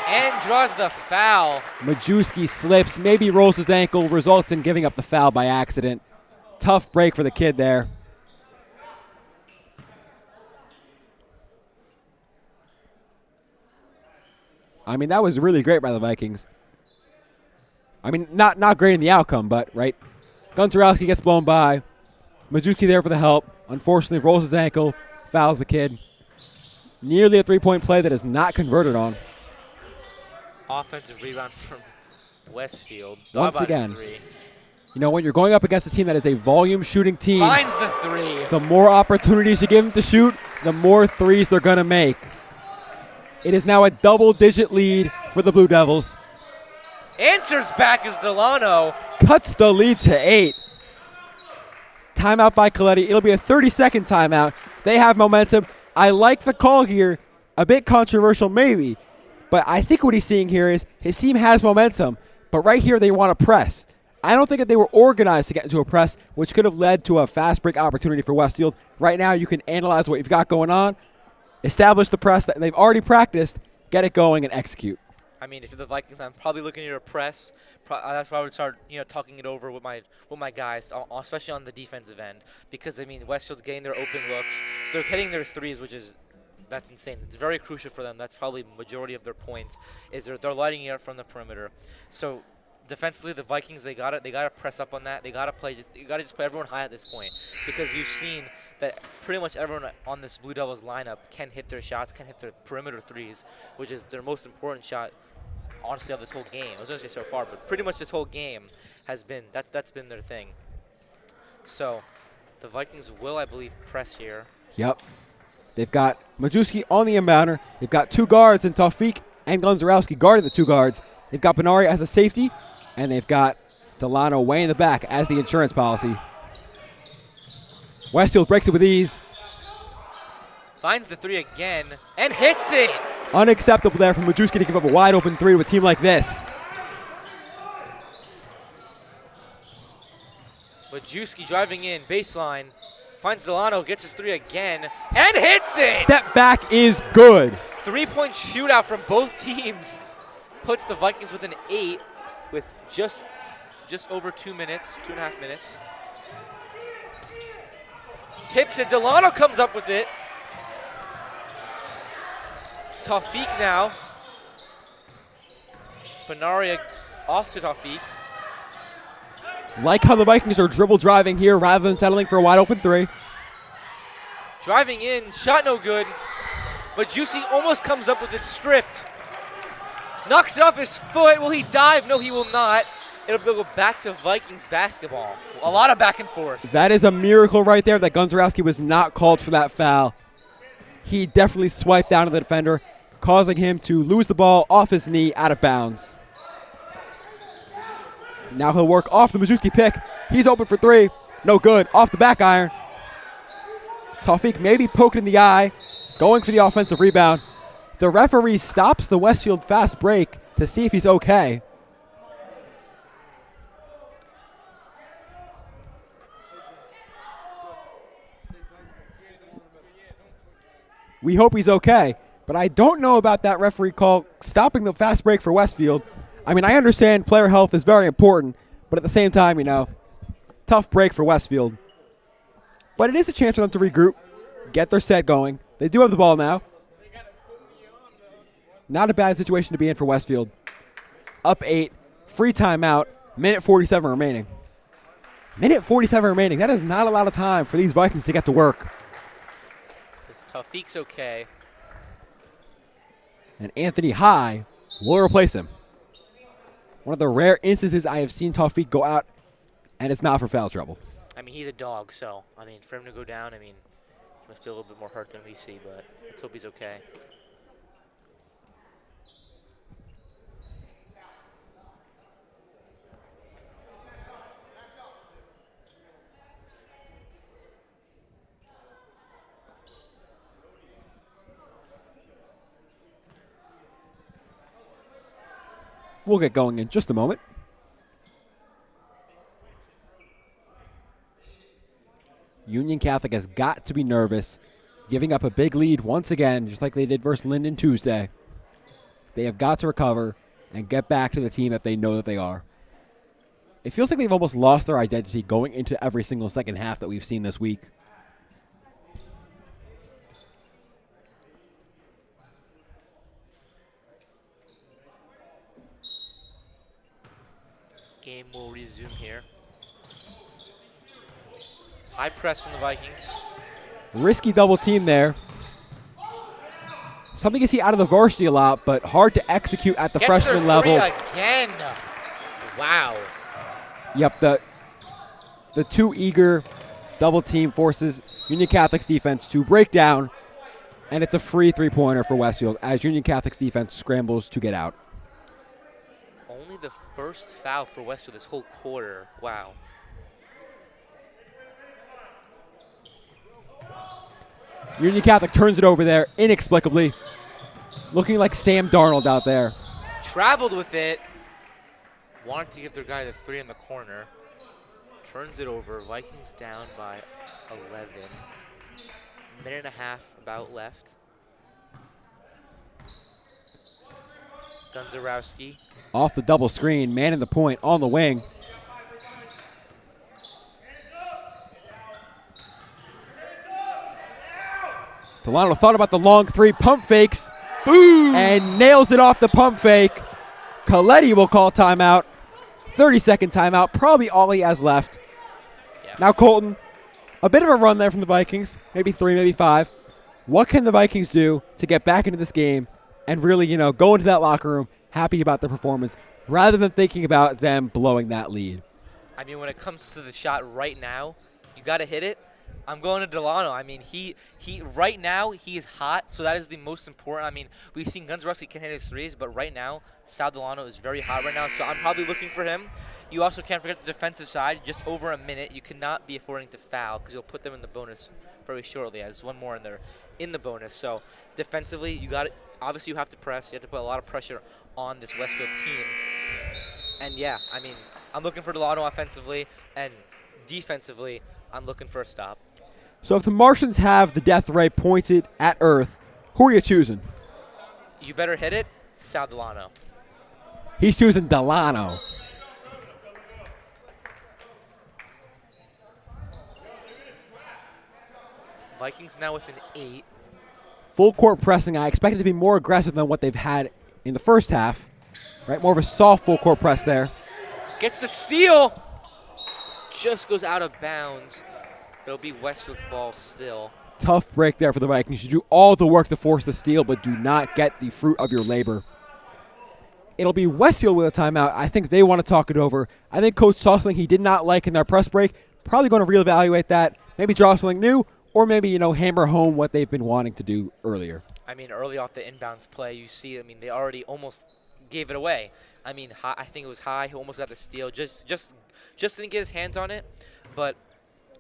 And draws the foul. Majewski slips, maybe rolls his ankle, results in giving up the foul by accident. Tough break for the kid there. I mean, that was really great by the Vikings. I mean, not great in the outcome, but, right? Gonzarowski gets blown by. Majewski there for the help. Unfortunately, rolls his ankle, fouls the kid. Nearly a three-point play that is not converted on. Offensive rebound from Westfield. Once again, you know, when you're going up against a team that is a volume shooting team, finds the 3. the more opportunities you give them to shoot, the more threes they're going to make. It is now a double-digit lead for the Blue Devils. Answers back is Delano. Cuts the lead to 8. Timeout by Coletti. It'll be a 30-second timeout. They have momentum. I like the call here. A bit controversial maybe, but I think what he's seeing here is his team has momentum, but right here they want to press. I don't think that they were organized to get into a press, which could have led to a fast break opportunity for Westfield. Right now you can analyze what you've got going on, establish the press that they've already practiced, get it going, and execute. I mean, if you're the Vikings, I'm probably looking at a press. That's why I would start, talking it over with my guys, especially on the defensive end, because I mean, Westfield's getting their open looks, they're hitting their 3s, that's insane. It's very crucial for them. That's probably majority of their points. Is they're lighting it up from the perimeter. So defensively, the Vikings they got to press up on that. They got to just play everyone high at this point, because you've seen that pretty much everyone on this Blue Devils lineup can hit their shots, can hit their perimeter 3s, which is their most important shot. Honestly, of this whole game, I was going to say so far, but pretty much this whole game has been that's been their thing. So, the Vikings will, I believe, press here. Yep. They've got Majewski on the inbounder. They've got 2 guards in Taufik and Gonzarowski guarding the 2 guards. They've got Benaria as a safety, and they've got Delano way in the back as the insurance policy. Westfield breaks it with ease. Finds the three again and hits it. Unacceptable there from Majewski to give up a wide open three to a team like this. Majewski driving in, baseline. Finds Delano, gets his three again, and hits it! Step back is good. 3-point shootout from both teams. Puts the Vikings within 8 with just over 2 minutes, 2.5 minutes. Tips it, Delano comes up with it. Tawfiq now. Benaria off to Tawfiq. Like how the Vikings are dribble driving here rather than settling for a wide open three. Driving in, shot no good. But Juicy almost comes up with it stripped. Knocks it off his foot. Will he dive? No, he will not. It'll go back to Vikings basketball. A lot of back and forth. That is a miracle right there that Gunzarowski was not called for that foul. He definitely swiped down to the defender, causing him to lose the ball off his knee out of bounds. Now he'll work off the Majewski pick. He's open for three. No good. Off the back iron. Tawfiq maybe poked in the eye, going for the offensive rebound. The referee stops the Westfield fast break to see if he's okay. We hope he's okay, but I don't know about that referee call stopping the fast break for Westfield. I mean, I understand player health is very important, but at the same time, you know, tough break for Westfield. But it is a chance for them to regroup, get their set going. They do have the ball now. Not a bad situation to be in for Westfield. Up 8, free timeout, minute 47 remaining. Minute 47 remaining. That is not a lot of time for these Vikings to get to work. This Tawfiq's okay. And Anthony High will replace him. One of the rare instances I have seen Tawfiq go out, and it's not for foul trouble. I mean, he's a dog, so, I mean, for him to go down, I mean, he must be a little bit more hurt than we see, but let's hope he's okay. We'll get going in just a moment. Union Catholic has got to be nervous, giving up a big lead once again, just like they did versus Linden Tuesday. They have got to recover and get back to the team that they know that they are. It feels like they've almost lost their identity going into every single second half that we've seen this week. Game will resume here. High press from the Vikings. Risky double team there. Something you see out of the varsity a lot, but hard to execute at the Gets freshman their three level. again. Wow. Yep, the too eager double team forces Union Catholic's defense to break down, and it's a free three-pointer for Westfield as Union Catholic's defense scrambles to get out. Only the first foul for Westfield this whole quarter. Wow. Union Catholic turns it over there inexplicably, looking like Sam Darnold out there. Traveled with it. Wanted to give their guy the three in the corner. Turns it over. Vikings down by 11. Minute and a half about left. Gunzarowski. Off the double screen, man in the point on the wing. Delano thought about the long three, pump fakes, boom, and nails it off the pump fake. Coletti will call timeout. 30-second timeout, probably all he has left. Yeah. Now Colton, a bit of a run there from the Vikings, maybe 3, maybe 5. What can the Vikings do to get back into this game and really, you know, go into that locker room happy about their performance rather than thinking about them blowing that lead? I mean, when it comes to the shot right now, you got to hit it. I'm going to Delano. I mean, he right now he is hot, so that is the most important. I mean, we've seen Gonzalez can hit his threes, but right now Sal Delano is very hot right now, so I'm probably looking for him. You also can't forget the defensive side. Just over a minute, you cannot be affording to foul because you'll put them in the bonus very shortly. There's one more in there in the bonus. So defensively, you got it. Obviously, you have to press. You have to put a lot of pressure on this Westfield team. And yeah, I mean, I'm looking for Delano offensively, and defensively, I'm looking for a stop. So if the Martians have the death ray pointed at Earth, who are you choosing? You better hit it, Sal Delano. He's choosing Delano. Vikings now with an 8. Full court pressing. I expect it to be more aggressive than what they've had in the first half. Right, more of a soft full court press there. Gets the steal. Just goes out of bounds. It'll be Westfield's ball still. Tough break there for the Vikings. You do all the work to force the steal, but do not get the fruit of your labor. It'll be Westfield with a timeout. I think they want to talk it over. I think Coach saw something he did not like in their press break. Probably going to reevaluate that. Maybe draw something new, or maybe, hammer home what they've been wanting to do earlier. I mean, early off the inbounds play, you see, they already almost gave it away. I mean, I think it was high. He almost got the steal. Just didn't get his hands on it. But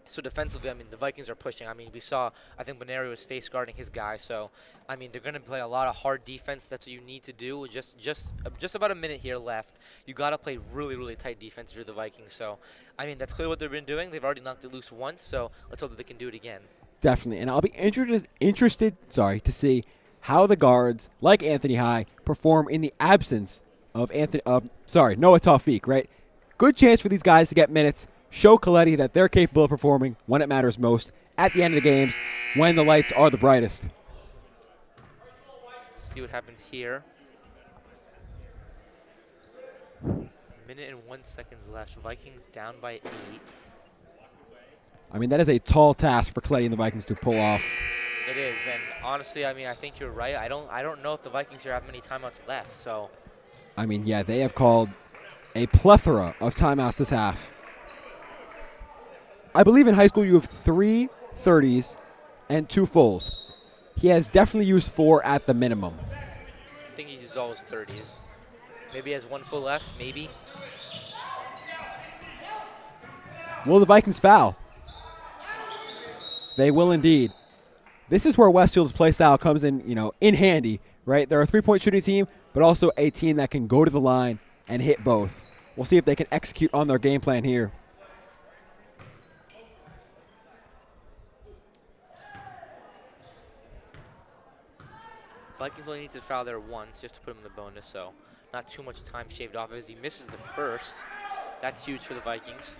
so defensively, the Vikings are pushing. We saw, I think Bonari was face guarding his guy. So, they're going to play a lot of hard defense. That's what you need to do. Just about a minute here left. You got to play really, really tight defense if you're the Vikings. So, that's clearly what they've been doing. They've already knocked it loose once. So, let's hope that they can do it again. Definitely. And I'll be interested to see how the guards, like Anthony High, perform in the absence of Noah Tawfiq, right? Good chance for these guys to get minutes, show Coletti that they're capable of performing when it matters most, at the end of the games, when the lights are the brightest. See what happens here. Minute and 1 second left. Vikings down by 8. That is a tall task for Coletti and the Vikings to pull off. It is, and honestly, I think you're right. I don't know if the Vikings here have many timeouts left. So, yeah, they have called a plethora of timeouts this half. I believe in high school you have 3 30s and 2 fulls. He has definitely used 4 at the minimum. I think he uses all his 30s. Maybe he has 1 full left, maybe. Will the Vikings foul? They will indeed. This is where Westfield's play style comes in, in handy, right? They're a 3-point shooting team, but also a team that can go to the line and hit both. We'll see if they can execute on their game plan here. Vikings only need to foul there once just to put him in the bonus, so not too much time shaved off as he misses the first. That's huge for the Vikings.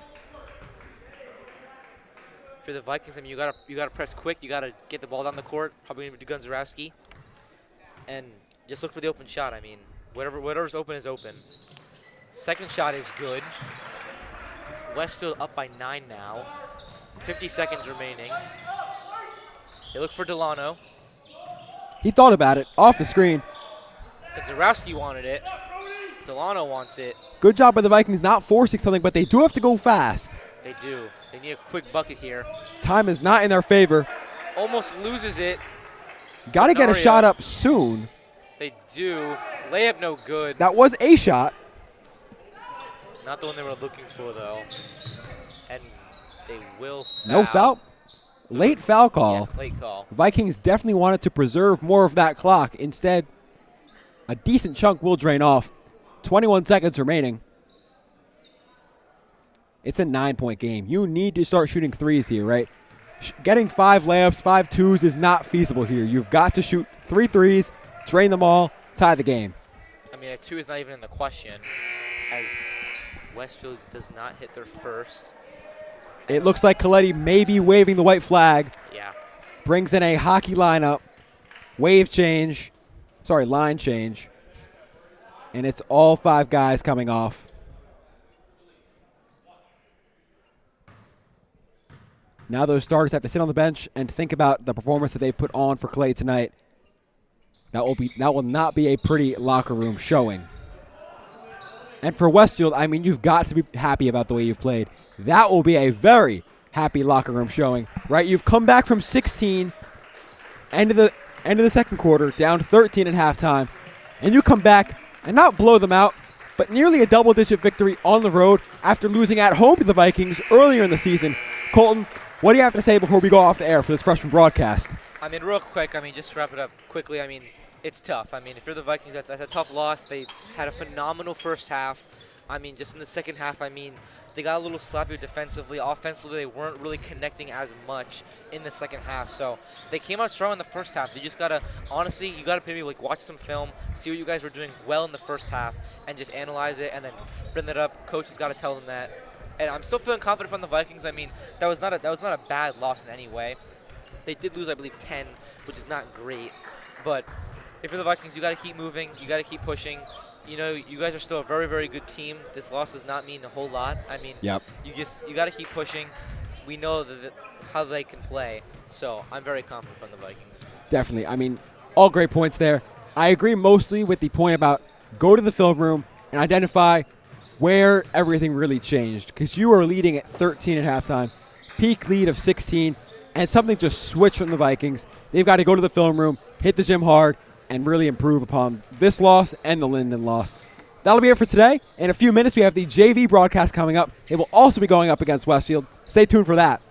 For the Vikings, you gotta press quick. You gotta get the ball down the court. Probably gonna do Gonzarowski, and just look for the open shot. Whatever's open is open. Second shot is good. Westfield up by 9 now. 50 seconds remaining. They look for Delano. He thought about it off the screen. Gonzarowski wanted it. Delano wants it. Good job by the Vikings not forcing something, but they do have to go fast. They do. They need a quick bucket here. Time is not in their favor. Almost loses it. Got to get a shot up soon. They do. Layup no good. That was a shot. Not the one they were looking for, though. And they will foul. No foul. Late foul call. Yeah, late call. Vikings definitely wanted to preserve more of that clock. Instead, a decent chunk will drain off. 21 seconds remaining. It's a 9-point game. You need to start shooting threes here, right? Getting 5 layups, 5 twos is not feasible here. You've got to shoot 3 threes, drain them all, tie the game. A 2 is not even in the question, as Westfield does not hit their first. It looks like Coletti may be waving the white flag. Yeah. Brings in a hockey lineup. Line change. And it's all 5 guys coming off. Now those starters have to sit on the bench and think about the performance that they put on for Clay tonight. That will not be a pretty locker room showing. And for Westfield, you've got to be happy about the way you've played. That will be a very happy locker room showing, right? You've come back from 16, end of the second quarter, down 13 at halftime, and you come back and not blow them out, but nearly a double-digit victory on the road after losing at home to the Vikings earlier in the season. Colton, what do you have to say before we go off the air for this freshman broadcast? I mean, real quick, I mean, just to wrap it up quickly, I mean, it's tough. I mean, if you're the Vikings, that's a tough loss. They had a phenomenal first half. I mean, just in the second half, I mean, they got a little sloppy defensively. Offensively, they weren't really connecting as much in the second half. So they came out strong in the first half. You just got to, honestly, you got to maybe like watch some film, see what you guys were doing well in the first half, and just analyze it and then bring that up. Coach has got to tell them that. And I'm still feeling confident from the Vikings. I mean, that was not a bad loss in any way. They did lose, I believe, 10, which is not great. But if you're the Vikings, you got to keep moving. You got to keep pushing. You know, you guys are still a very, very good team. This loss does not mean a whole lot. I mean, you got to keep pushing. We know how they can play. So I'm very confident from the Vikings. Definitely. I mean, all great points there. I agree mostly with the point about go to the film room and identify where everything really changed, because you were leading at 13 at halftime, peak lead of 16, and something just switched from the Vikings. They've got to go to the film room, hit the gym hard, and really improve upon this loss and the Linden loss. That'll be it for today. In a few minutes, we have the JV broadcast coming up. It will also be going up against Westfield. Stay tuned for that.